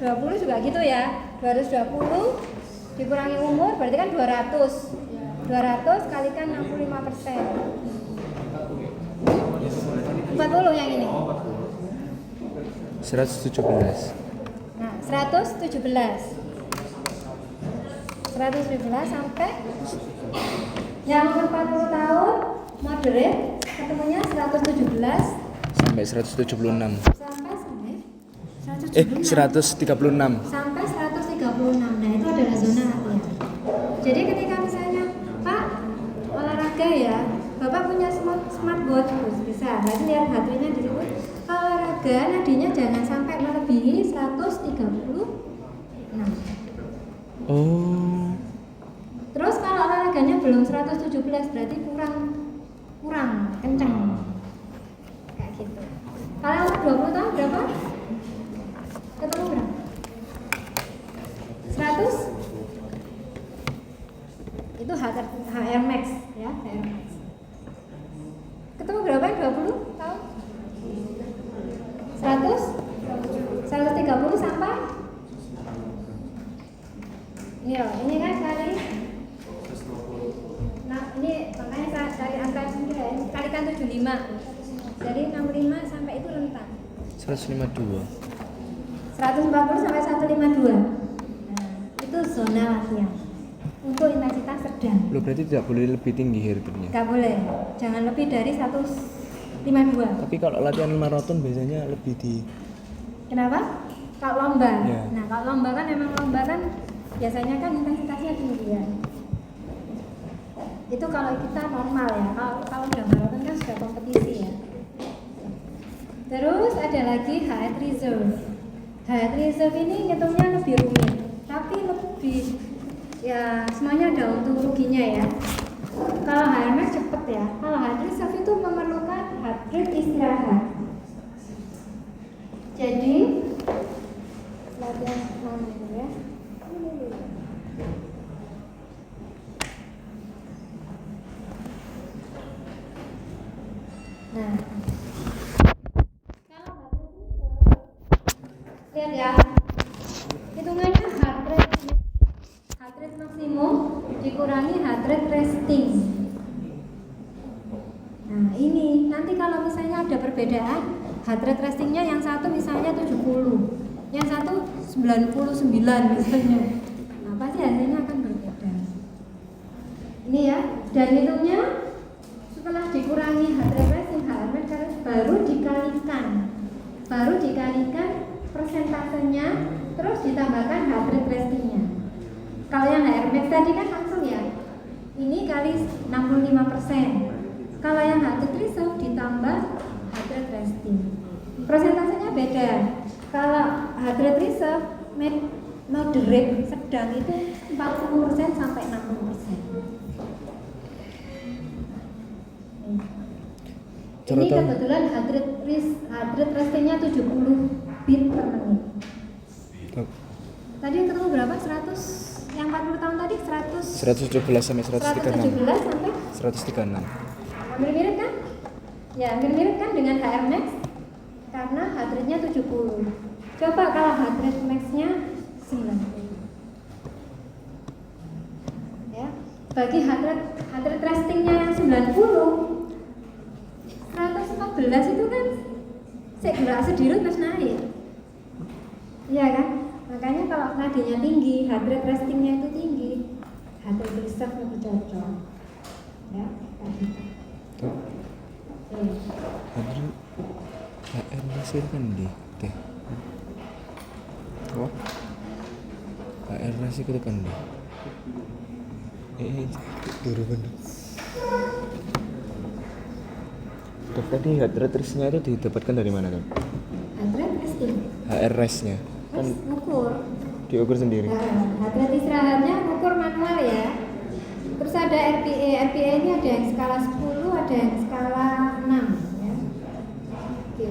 Speaker 6: 20 juga gitu ya. 220 dikurangi umur berarti kan 200. 200 kalikan 65%. 40 yang ini.
Speaker 3: 117.
Speaker 6: Nah, 117 sampai yang 40 tahun moderate ketemunya 117
Speaker 3: Sampai 176.
Speaker 6: sampai
Speaker 3: 136.
Speaker 6: sampai 136. Nah, itu adalah zona latihan. Jadi ketika misalnya Pak olahraga ya, Bapak punya smartwatch bisa. Berarti lihat baterainya di situ. Kalau olahraga nadinya jangan sampai melebihi 136.
Speaker 3: Oh.
Speaker 6: Terus kalau olahraganya belum 117 berarti kurang kencang. Kayak gitu. Kalau umur 20 tahun berapa? Ketemu berapa? 100? Itu HR max ya, HR max. Ketemu berapa? 20 tahun? 100? 130 sampai? Ini loh, ini kan kali. Nah, ini makanya saya cari angka sendiri ya. Kalikan 75. Jadi 65 sampai itu rentang.
Speaker 3: 152.
Speaker 6: 140 sampai 152. Nah, itu zona latihan. Untuk intensitas sedang.
Speaker 3: Lo berarti tidak boleh lebih tinggi heartbeatnya.
Speaker 6: Enggak boleh. Jangan lebih dari 152.
Speaker 3: Tapi kalau latihan maraton biasanya lebih di.
Speaker 6: Kenapa? Kalau lomba.
Speaker 3: Ya.
Speaker 6: Nah, kalau lomba kan memang lomba kan biasanya kan intensitasnya tinggi ya. Itu kalau kita normal ya. Kalau udah maraton kan sudah kompetisi ya. Terus ada lagi heart reserve. Heart reserve ini ngitungnya lebih rumit, tapi lebih ya semuanya ada untung ruginya ya. Kalau HRMAX cepet ya. Kalau heart reserve itu memerlukan heart rate istirahat. Jadi latihan mana itu ya? Nah, kalau lihat ya, hitungannya heart rate maksimum dikurangi heart rate resting. Nah ini nanti kalau misalnya ada perbedaan heart rate restingnya yang satu misalnya 70, yang satu 99 misalnya, nah pasti hasilnya akan berbeda. Ini ya, dan hitungnya setelah dikurangi heart rate resting, baru dikalikan persentasenya, terus ditambahkan heart rate restingnya. Kalau yang HRMAX tadi kan langsung ya, ini kali 65%. Kalau yang heart rate reserve ditambah heart rate resting, persentasenya beda. Kalau heart rate reserve moderate sedang itu 40% sampai 60%. Ini kebetulan heart rate restingnya 70 beat per menit. Tadi yang ketemu berapa? 100. Yang 40 tahun tadi
Speaker 3: 117 sampai 136.
Speaker 6: 117 sampai
Speaker 3: 136.
Speaker 6: hampir mirip kan? Ya, hampir mirip kan dengan HRMAX karena heart rate-nya 70. Coba kalau heart rate max-nya 90. Ya. Bagi heart rate resting-nya yang 90, 114 itu kan gerak sedirut mas naik. Iya kan? Makanya kalau nadinya tinggi, heart rate resting-nya itu tinggi, heart rate reserve lebih cocok. Ya, kayak gitu.
Speaker 3: HR hasil kan di teh. Oh. HR hasil itu kan di. Dulu bener. Dok, tadi heart rate-nya itu didapatkan dari mana kan?
Speaker 6: Heart rate resting.
Speaker 3: HR rate-nya kan
Speaker 6: Terus ukur.
Speaker 3: diukur sendiri.
Speaker 6: Heart rate istirahatnya ukur manual ya. Terus ada RPA. RPA ini ada yang skala 10, ada yang skala 6 ya. Oke.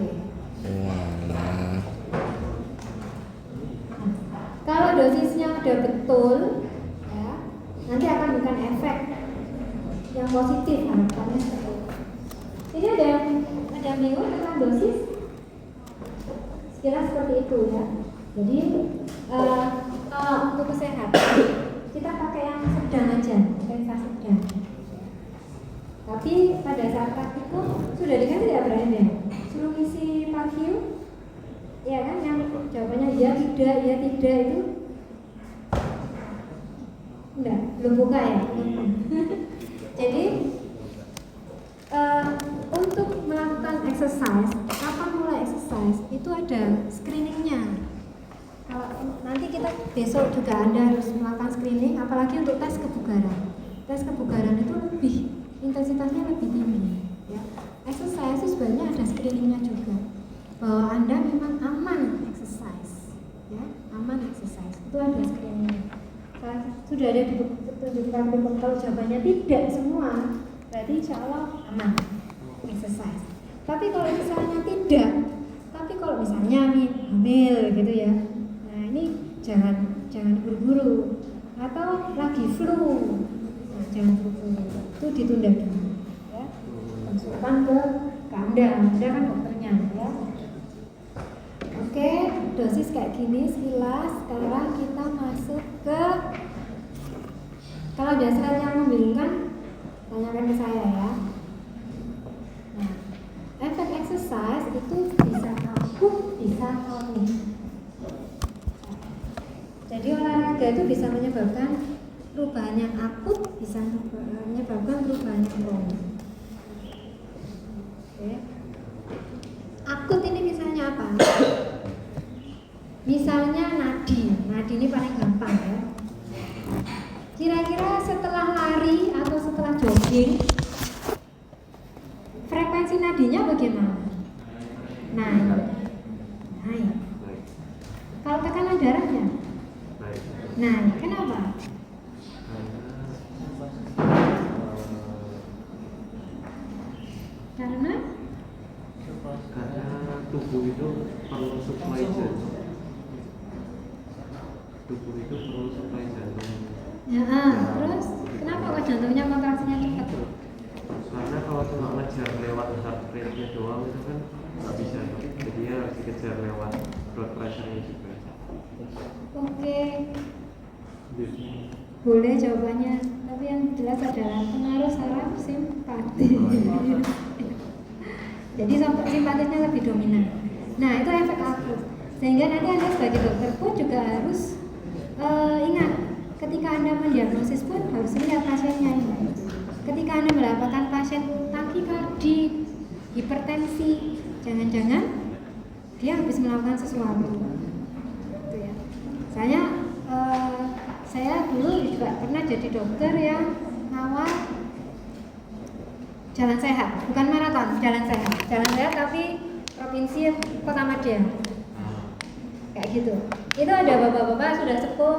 Speaker 3: Walah.
Speaker 6: Kalau dosisnya udah betul ya, nanti akan bukan efek yang positif harapannya seperti itu. Ini ada bingung tentang dosis? Sekilas seperti itu ya. Jadi kalau untuk kesehatan kita pakai yang sedang aja, intensitas sedang. Tapi pada saat praktikum sudah dikasih ya Brian ya, suruh isi parfum, ya kan? Yang jawabannya ya tidak itu, enggak, belum buka ya. Jadi untuk melakukan exercise, kapan mulai exercise itu ada screeningnya. Kalau nanti kita besok juga Anda harus melakukan screening, apalagi untuk tes kebugaran. Tes kebugaran itu lebih intensitasnya lebih tinggi. Ya. Exercise itu sebenarnya ada screeningnya juga, bahwa Anda memang aman exercise, ya, aman exercise itu ada screeningnya. Sudah ada ditunjukkan kalau jawabannya tidak semua, berarti insya Allah aman exercise. Tapi kalau misalnya tidak, tapi kalau misalnya hamil gitu ya, nah ini jangan buru-buru, atau lagi flu, nah jangan buru-buru, itu ditunda dulu ya, konsultan ke Anda kan dokternya ya. Oke, dosis kayak gini sekilas. Sekarang kita masuk ke, kalau ada slide yang membingungkan tanyakan ke saya ya. Nah, efek exercise itu bisa akut, bisa kronik. Jadi olahraga itu bisa menyebabkan perubahan yang akut, bisa menyebabkan perubahan yang kronik. Oke. Akut ini misalnya apa? Misalnya nadi ini paling gampang ya. Kira-kira setelah lari atau setelah jogging, frekuensi nadinya bagaimana? Naik. Kalau tekanan darahnya? Naik. Kenapa? Karena
Speaker 5: tubuh itu perlu suplai jantung. Tubuh itu perlu suplai jantung.
Speaker 6: ya, terus kenapa kok jantungnya kontraksinya cepat?
Speaker 5: Karena kalau cuma ngejar lewat heart rate-nya doang itu kan nggak bisa. Jadi harus dikejar lewat blood pressure-nya juga.
Speaker 6: Oke. Boleh jawabannya, tapi yang jelas adalah pengaruh saraf simpatis. Jadi simpatisnya lebih dominan. Nah, itu efek akut. Sehingga nanti Anda sebagai dokter pun juga harus ingat, ketika Anda mendiagnosis pun harus lihat pasiennya ini. Ketika Anda mendapatkan pasien takikardi, hipertensi, jangan-jangan dia habis melakukan sesuatu. Gitu ya. Saya dulu juga pernah jadi dokter yang ngawal jalan sehat, bukan maraton, jalan sehat tapi provinsi Kotamadya, kayak gitu. Itu ada bapak-bapak sudah sepuh,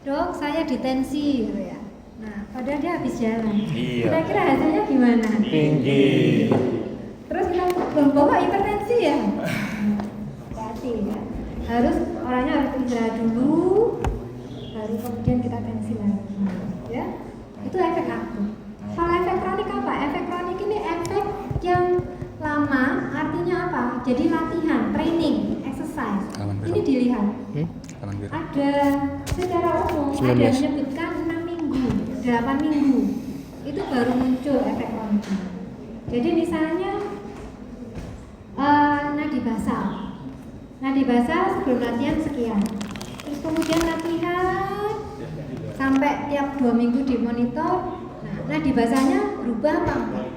Speaker 6: dok saya ditensi, gitu ya. Nah, padahal dia habis jalan. Kira-kira hasilnya gimana?
Speaker 3: Tinggi.
Speaker 6: Terus kita bawa hipertensi ya, hati ya. Harus orangnya harus istirahat dulu, baru kemudian kita tensi lagi, ya. Itu efek akut. Kalau efek kronik apa? Efek kronik ini efek yang lama, artinya apa? Jadi latihan, training, exercise. Ini dilihat. Ada secara umum
Speaker 3: 19.
Speaker 6: ada menyebutkan 6 minggu, 8 minggu. Itu baru muncul efek kronik. Jadi misalnya nadi basal sebelum latihan sekian. Terus kemudian latihan sampai tiap 2 minggu dimonitor. Nadi basahnya berubah apa enggak?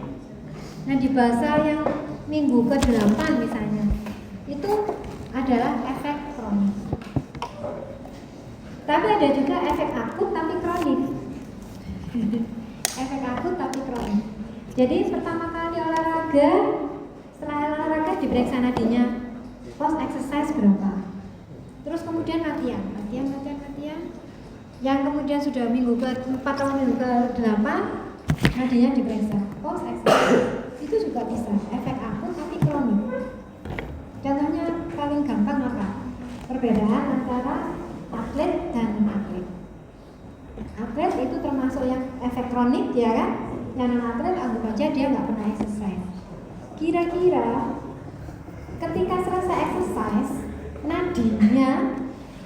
Speaker 6: Nadi basah yang minggu ke-8 misalnya, itu adalah efek kronik. Tapi ada juga efek akut tapi kronik. Efek akut tapi kronik. Jadi pertama kali olahraga, setelah olahraga diperiksa nadinya, post exercise berapa. Terus kemudian latihan. Yang kemudian sudah minggu ke-4 atau minggu ke-8, nadinya diperiksa, post exercise. Itu juga bisa efek akut tapi kronik. Contohnya paling gampang apa? Perbedaan antara atlet dan non-atlet. atlet itu termasuk yang efek kronik ya kan. Yang non atlet anggap aja dia nggak pernah exercise. Kira-kira ketika selesai exercise nadinya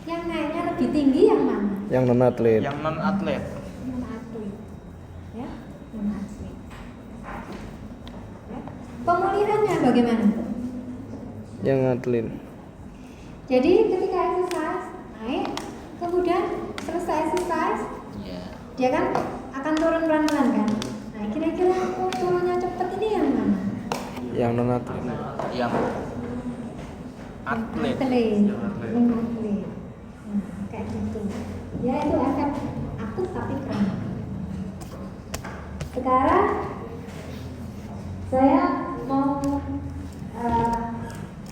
Speaker 6: yang naiknya lebih tinggi yang mana?
Speaker 3: Yang non atlet.
Speaker 4: Yang non atlet.
Speaker 6: Non atlet ya, non atlet ya. Pemulihannya bagaimana?
Speaker 3: Yang atlet.
Speaker 6: Jadi ketika exercise naik, kemudian selesai exercise dia kan akan turun pelan-pelan kan. Nah kira-kira turunnya cepet ini yang mana?
Speaker 3: Yang non atlet.
Speaker 4: Yang atlet.
Speaker 6: Yang atlet. Nah, kayak gitu. Ya itu efek akut tapi kronik. Sekarang saya mau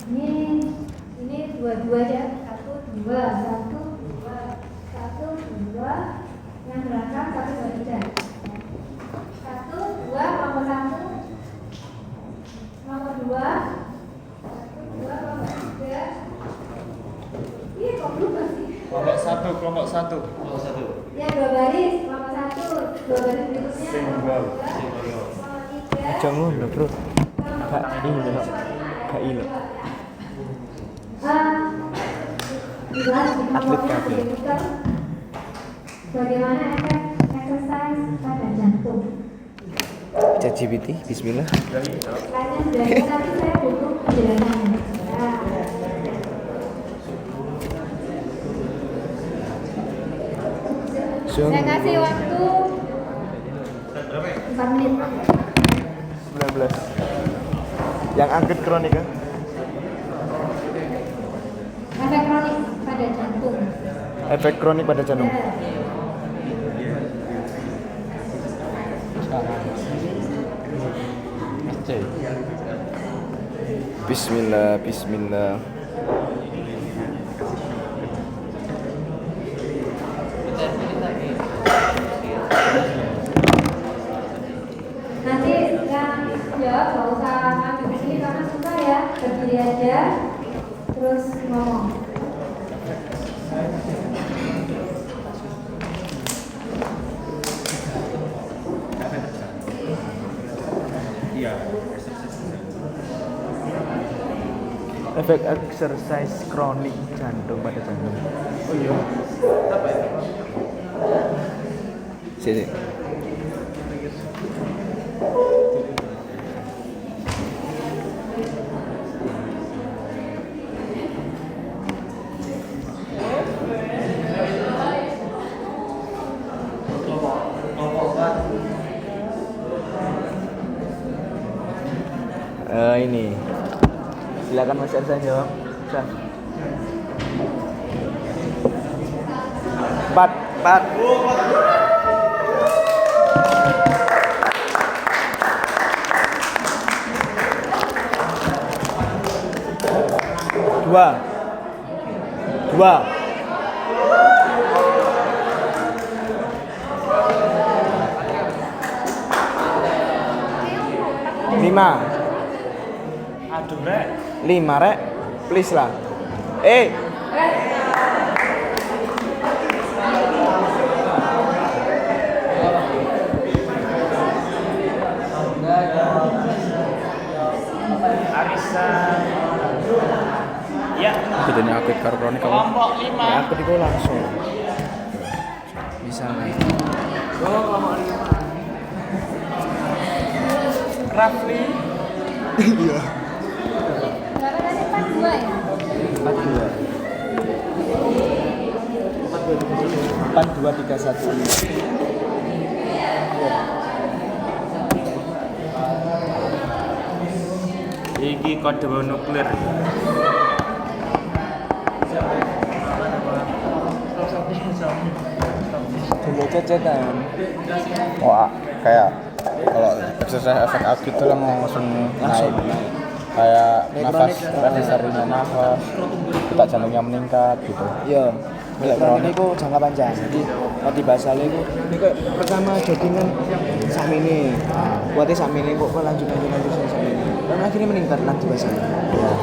Speaker 6: ini dua aja, satu dua yang berangkat 1, 2, 3 1, 2, kelompok 1 kelompok 2 1, 2, kelompok 3 iya kok berubah sih
Speaker 4: Kelompok satu.
Speaker 6: ya 2 baris kelompok 1 2 baris berikutnya kelompok 2
Speaker 3: Aja ngono, Bro. Gak ilo. Gak ilo.
Speaker 6: Atlet kabel. Bagaimana efek exercise pada jantung?
Speaker 3: ChatGPT, bismillah.
Speaker 6: Kayaknya sudah ada, tapi saya butuh penjelasannya. Saya kasih waktu 4 menit.
Speaker 3: 19. Yang angkat kronik kan?
Speaker 6: Efek kronik pada jantung.
Speaker 3: Efek kronik pada jantung. Bismillah, bismillah.
Speaker 6: Nanti yang jawab nggak usah ngambil di sini karena susah ya, berdiri aja terus ngomong.
Speaker 4: Iya.
Speaker 3: Efek exercise kronik jantung pada jantung.
Speaker 4: Oh iya. Apa ya?
Speaker 3: Sini. Ini. Silakan Mas Ersan jawab. Ersan. 4. Dua. Lima.
Speaker 4: Aduh, Rek.
Speaker 3: 5 rek, please lah.
Speaker 4: Arisa. Ya.
Speaker 2: Bedanya akut karo kronik apa?
Speaker 4: Kelompok 5.
Speaker 3: Ya, aku itu langsung bisa naik.
Speaker 4: Rafli.
Speaker 3: Iya.
Speaker 6: Berapa tadi 42 ya?
Speaker 3: 42. 4231.
Speaker 4: Iki kode nuklir.
Speaker 3: Dulu cecetan.
Speaker 2: Wah, kayak kalau exercise efek akut itu langsung naik. Kayak nafas, sering nafas, detak jantungnya meningkat gitu.
Speaker 3: Iya. Lek kronik itu jangka panjang. Jadi di basal itu pertama jodingan sakmene. Kuatnya sakmene kok lanjut sakmene. Dan akhirnya meningkat lanjut basal. Ya.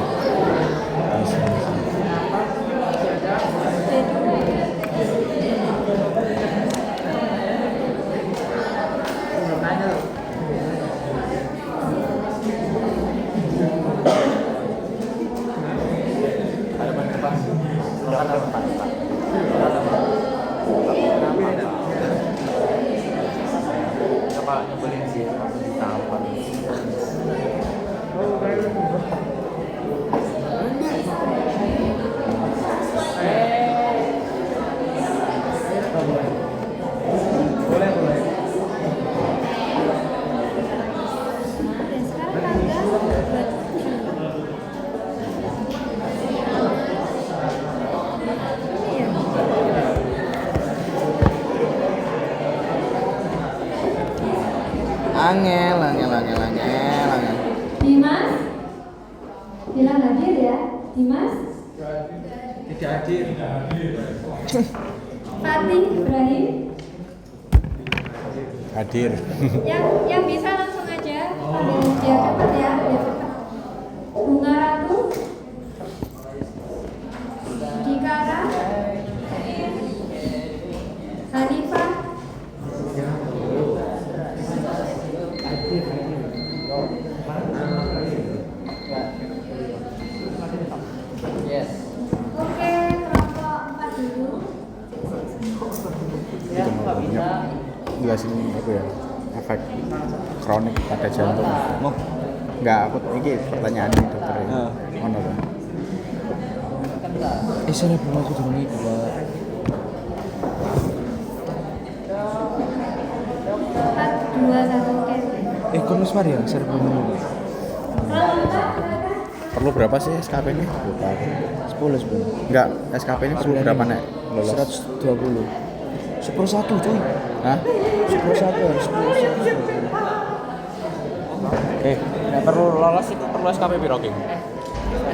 Speaker 3: angel.
Speaker 6: Dimas bilang hadir ya. Dimas
Speaker 5: Tidak hadir.
Speaker 6: Fatih Ibrahim
Speaker 2: Hadir.
Speaker 6: yang bisa langsung aja biar cepat ya, biar cepat. Bunga Ratu Dikara Hanifah Oke, kelompok 4 dulu.
Speaker 2: Itu mau jelasin apa ya? Efek kronik pada jantung.
Speaker 3: Mau
Speaker 2: Enggak, aku ini pertanyaan nih dokter. Mana kan?
Speaker 3: saya belum aku dulu nih Pak.
Speaker 6: 4, 2, 1, oke.
Speaker 3: Kon wis mari ya, saya belum nemu.
Speaker 2: Perlu berapa sih SKP-nya? Lupa aku.
Speaker 3: 10.
Speaker 2: Enggak, SKP-nya perlu berapa nek lolos?
Speaker 3: 120. Super 1 cuy.
Speaker 2: Hah?
Speaker 3: Super 1 harus 10.
Speaker 2: Nek perlu lolos itu perlu SKP piro, King?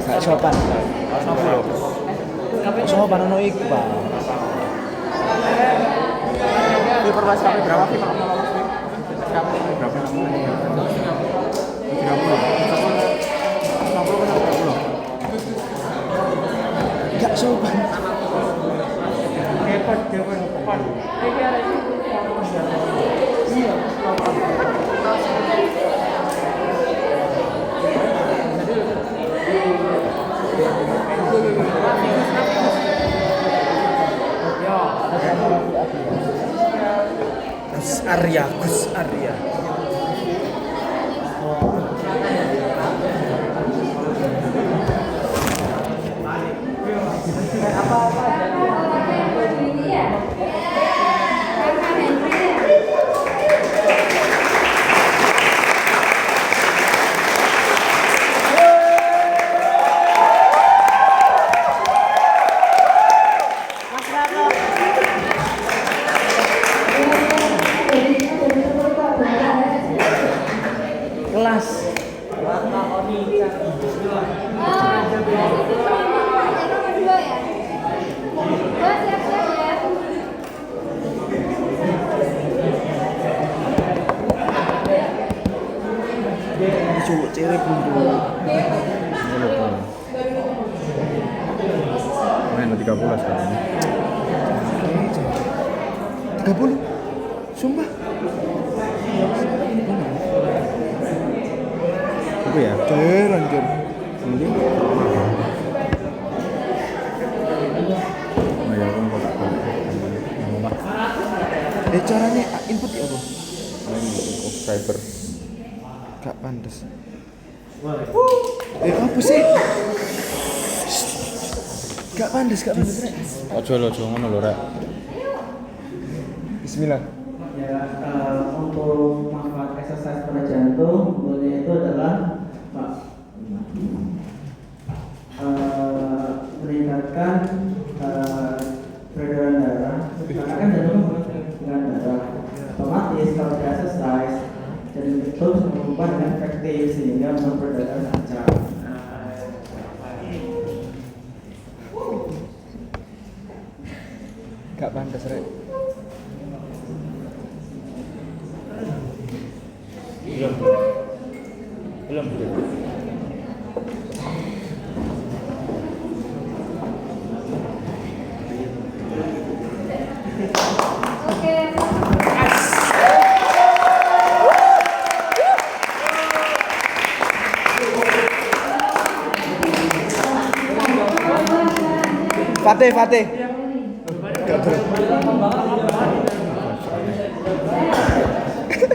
Speaker 3: Gak sopan.
Speaker 2: 50.
Speaker 3: Sopan ono iku, Pak.
Speaker 2: Ini perlu SKP berapa sih kalau mau lolos nih? SKP berapa? 30.
Speaker 3: Gak sopan. Gus Arya. Kelas. Cowok cewek kumpul.
Speaker 2: Main 30 sekarang.
Speaker 3: 30. Sumpah.
Speaker 2: Itu ya.
Speaker 3: Anjir.
Speaker 2: Mending. Oh ya, aku mau tak balik. Ngomong
Speaker 3: Caranya input ya apa?
Speaker 2: cyber.
Speaker 3: Gak pantas. Apa sih? Gak pantas, Rek.
Speaker 2: Ojo ngono lho, Rek.
Speaker 3: Bismillah.
Speaker 7: Ya, untuk manfaat exercise pada jantung sebetulnya itu adalah meningkatkan peredaran darah. Karena kan jantung dengan darah otomatis kalau di exercise jadi itu mengubah dengan efektif sehingga membuat peredaran lancar.
Speaker 3: Gak pantas, Rek.
Speaker 2: Belum.
Speaker 3: Fatih.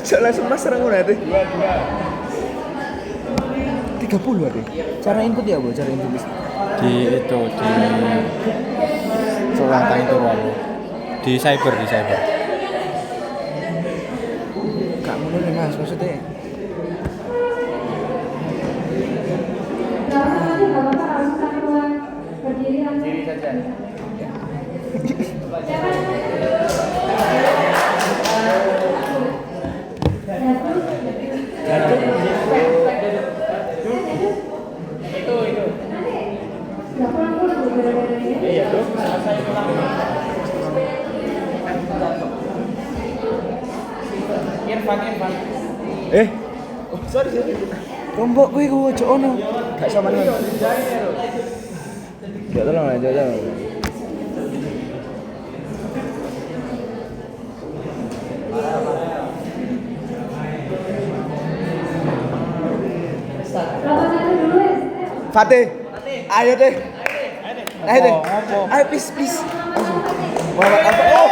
Speaker 3: Jalan semas serang ngono ati. 30 ati. Cara input ya, Bu? Cara input.
Speaker 2: Di itu di Selatan itu aku. Di cyber.
Speaker 3: Gak ngono nih, Mas, maksudnya.
Speaker 6: Berdiri saja.
Speaker 3: Oh, sorry. Kelompok kuwi ku ojo ono. Gak sama men. Ya tolong aja. Fatih. Ayo deh. Ayo please. Bawa apa? Oh.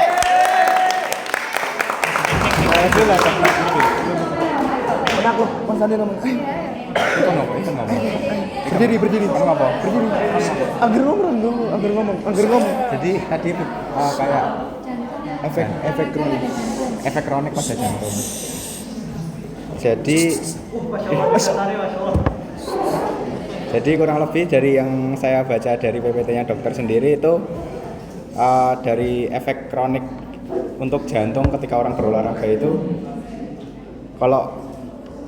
Speaker 3: Ayo lah. Enak loh, Mas Andi ngomong.
Speaker 2: Itu ngapa?
Speaker 3: Berdiri.
Speaker 2: Ngapa?
Speaker 3: Berdiri. Angger ngomong.
Speaker 2: Jadi tadi itu kayak
Speaker 3: Efek kronik.
Speaker 2: efek kronik pada jantung. Jadi kurang lebih dari yang saya baca dari PPT-nya dokter sendiri itu dari efek kronik untuk jantung ketika orang berolahraga itu, kalau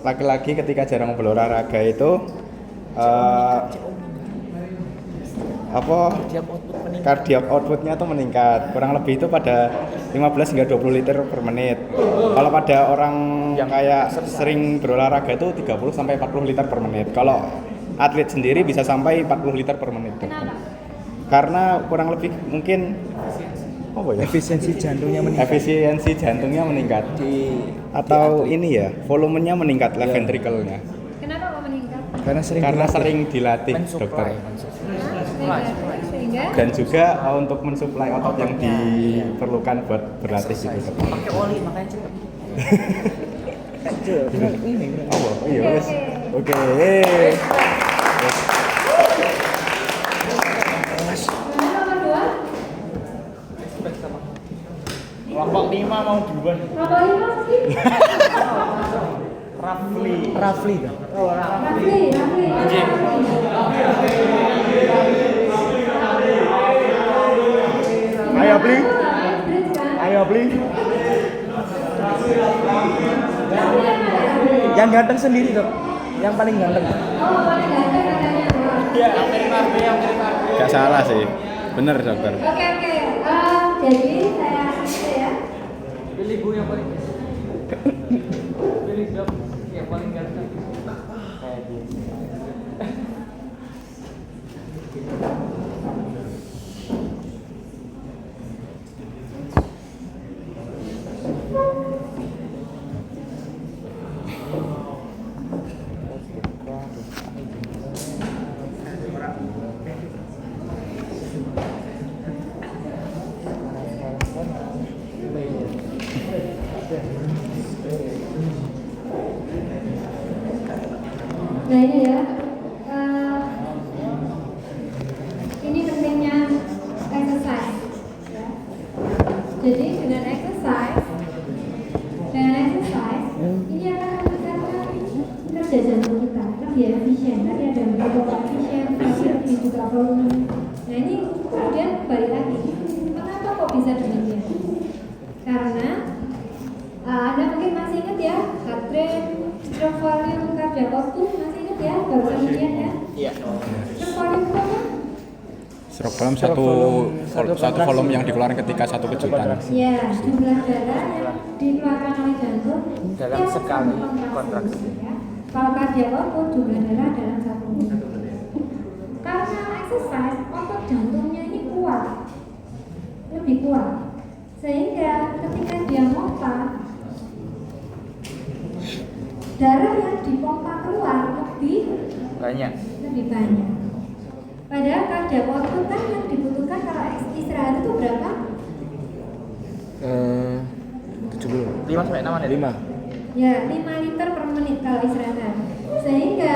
Speaker 2: laki-laki ketika jarang berolahraga itu cardiac outputnya tuh meningkat, kurang lebih itu pada 15 hingga 20 liter per menit. Kalau pada orang yang kayak sering berolahraga itu 30 sampai 40 liter per menit. Kalau atlet sendiri bisa sampai 40 liter per menit.
Speaker 6: Kenapa?
Speaker 2: Karena kurang lebih mungkin
Speaker 3: Efisiensi jantungnya
Speaker 2: meningkat atau ini ya, volumenya meningkat, left ventricle-nya.
Speaker 6: Kenapa kok meningkat?
Speaker 3: Karena
Speaker 2: Sering dilatih dokter.
Speaker 6: Sehingga
Speaker 2: Dan juga untuk mensuplai otot yang diperlukan buat berlatih gitu.
Speaker 4: Pakai oli makanya cepet.
Speaker 2: Oh iya wes. Oke.
Speaker 6: nomor 2.
Speaker 4: Kelompok 5 mau duluan.
Speaker 6: Nomor 5 sih.
Speaker 3: Rafli kan?
Speaker 6: Rafli.
Speaker 3: Ayo beli. Yang ganteng sendiri dok. Yang paling ganteng.
Speaker 6: Oh, paling ganteng katanya.
Speaker 2: Gak salah sih. Bener dokter.
Speaker 6: Oke. Jadi saya ya.
Speaker 5: Pilih Bu yang paling. Pilih dok yang paling ganteng.
Speaker 6: Nah ini ya, ini pentingnya exercise. Ya. Jadi dengan exercise ini akan meningkatkan kerja jantung kita lebih efisien. Tadi ada beberapa efisien juga volume. Nah ini kemudian balik lagi, kenapa kok bisa demikian? Karena Anda mungkin masih ingat ya, heart rate, stroke volume, cardiac output, masih ingat ya, barusan ujian ya? Iya. Stroke volume itu apa?
Speaker 2: Stroke volume satu volume yang dikeluarkan ketika satu kejutan.
Speaker 6: Ya, jumlah darah yang dikeluarkan oleh jantung
Speaker 4: Dalam
Speaker 6: tiap
Speaker 4: sekali
Speaker 6: satu
Speaker 4: kontraksi.
Speaker 6: Ya. Kalau cardiac output jumlah darah dalam 1 menit. Karena exercise, otot jantungnya ini kuat, lebih kuat, sehingga ketika dia pompa, darah yang dipompa keluar lebih
Speaker 4: Banyak.
Speaker 6: banyak. Padahal cardiac output kan yang dibutuhkan kalau istirahat itu berapa?
Speaker 3: 70.
Speaker 4: 5 sampai 6 menit.
Speaker 3: 5.
Speaker 6: Ya, 5 liter per menit kalau istirahat. Sehingga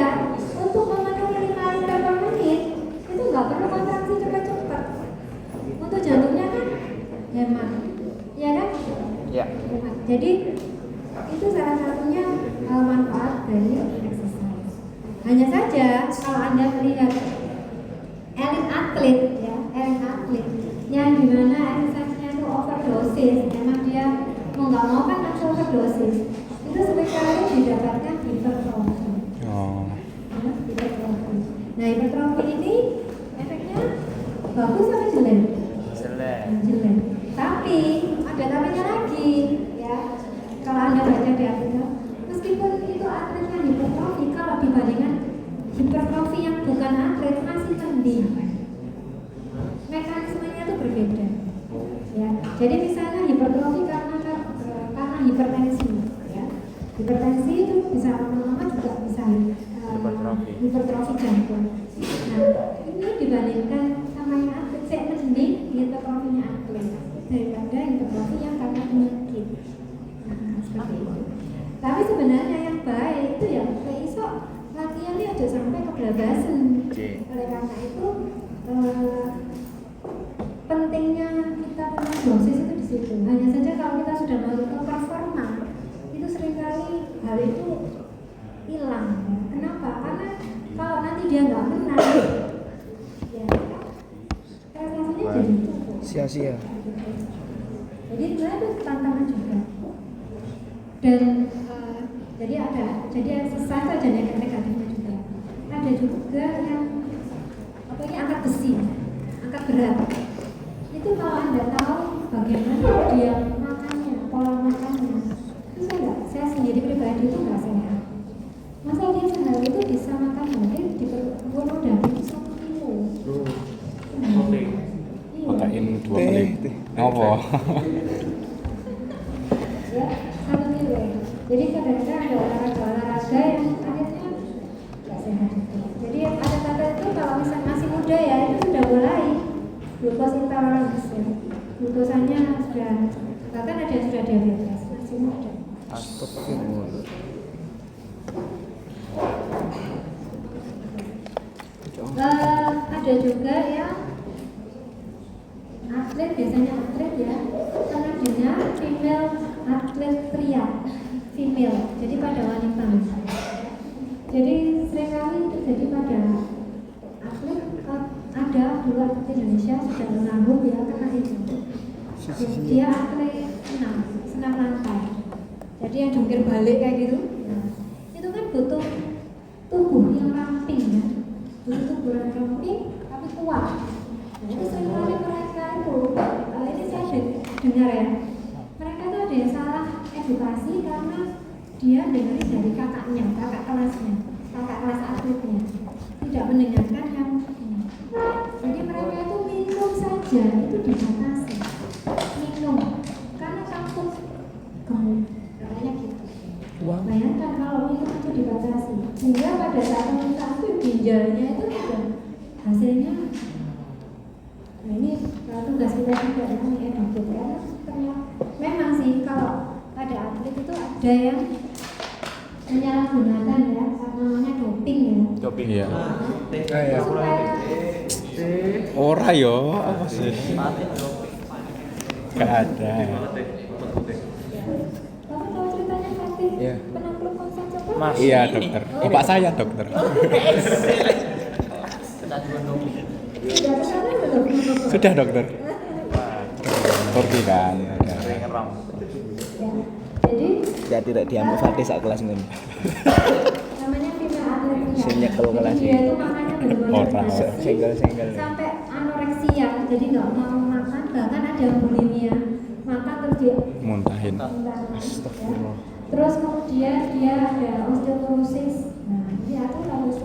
Speaker 6: untuk memenuhi 5 liter per menit itu nggak perlu kontraksi cepat-cepat. Untuk jantungnya kan hemat, ya kan?
Speaker 4: Iya.
Speaker 6: Hemat. Jadi itu salah satunya manfaat dari exercise. Hanya saja kalau Anda melihat elit atlet ya, yang dimana exercise-nya itu overdosis, memang dia mau nggak mau kan langsung overdosis. Itu seringkali didapatkan hipertrofi.
Speaker 2: Oh.
Speaker 6: Ya, hipertrofi. Nah hipertrofi ini efeknya bagus atau jelek? Jelek. Tapi ada tapinya lagi ya. Kalau Anda baca di hipertrofi yang bukan atlet masih mending. Mekanismenya itu berbeda. Ya, jadi misalnya hipertrofi karena hipertensi, ya. Hipertensi itu bisa lama-lama juga bisa hipertrofi jantung. Nah, ini dibandingkan sama yang atlet, saya mending hipertrofinya atlet daripada hipertrofi yang karena penyakit. Nah, seperti itu. Tapi sebenarnya yang baik itu ya kayak iso latihannya aja sampai kebablasan. Oleh karena itu pentingnya kita tentang dosis itu di situ. Hanya saja kalau kita sudah masuk ke performa, itu seringkali hal itu hilang. Ya. Kenapa? Karena kalau nanti dia nggak menang, ya prestasinya jadi cukup.
Speaker 3: Sia-sia.
Speaker 6: Jadi sebenarnya itu tantangan juga. Dan jadi saja negatifnya juga. Ada juga yang angkat besi, angkat berat. Itu kalau Anda tahu bagaimana dia makannya, pola makannya, itu saya sendiri pribadi itu nggak sehat. Masa dia sehari itu bisa makan mungkin di perut daging itu 1 kilo.
Speaker 2: Makan 2 kali. Apa?
Speaker 6: Ya, 1 kilo. Jadi kadang-kadang ada olahraga yang akhirnya nggak sehat juga. Jadi ada itu kalau misalnya masih muda ya itu sudah mulai glukos intoleransi, glukosanya sudah, bahkan ada yang sudah diabetes masih muda.
Speaker 3: Astagfirullah.
Speaker 6: Ada juga yang atlet, biasanya atlet ya, karena dia female atlet pria, female, jadi pada wanita. Jadi seringkali terjadi pada atlet, ada dua atlet Indonesia sudah menanggung ya karena itu. Dia atlet senam lantai. Jadi yang jungkir balik kayak gitu. Nah, itu kan butuh tubuh yang ramping ya. Butuh tubuh yang ramping tapi kuat. Nah, itu seringkali mereka itu, ini saya dengar ya. Mereka itu ada yang salah edukasi karena dia dengar dari kakaknya, kakak kelas atletnya, tidak mendengarkan yang ini. Jadi mereka itu minum saja itu dibatasi, minum karena takut gemuk, katanya gitu. Bayangkan kalau minum itu dibatasi, sehingga pada saat pemeriksaan itu ginjalnya itu sudah hasilnya. Nah ini tugas kita juga ya, mengedukasi karena memang sih kalau pada atlet itu ada yang menyalahgunakan ya, namanya doping ya.
Speaker 2: Doping ya.
Speaker 6: Supaya
Speaker 2: Ora yo, apa sih? Gak ada.
Speaker 6: Tapi kalau ceritanya Fatih
Speaker 3: Iya.
Speaker 6: penakluk konsen cepat.
Speaker 2: Iya dokter. Bapak saya dokter.
Speaker 6: Sudah kesana belum?
Speaker 2: Sudah dokter. Turki kan.
Speaker 6: Ya. Jadi
Speaker 3: Ya tidak diambil Fatih saat kelas ini.
Speaker 6: namanya female atlet ya.
Speaker 3: Sing nyekel kelas
Speaker 6: Jadi dia itu makannya benar-benar
Speaker 2: Orang.
Speaker 3: Senggel-senggel.
Speaker 6: sampai anoreksia, jadi nggak mau makan, bahkan ada yang bulimia, makan terus dia
Speaker 2: Muntahin.
Speaker 6: muntah. Terus kemudian dia ada osteoporosis. Nah, dia tuh harus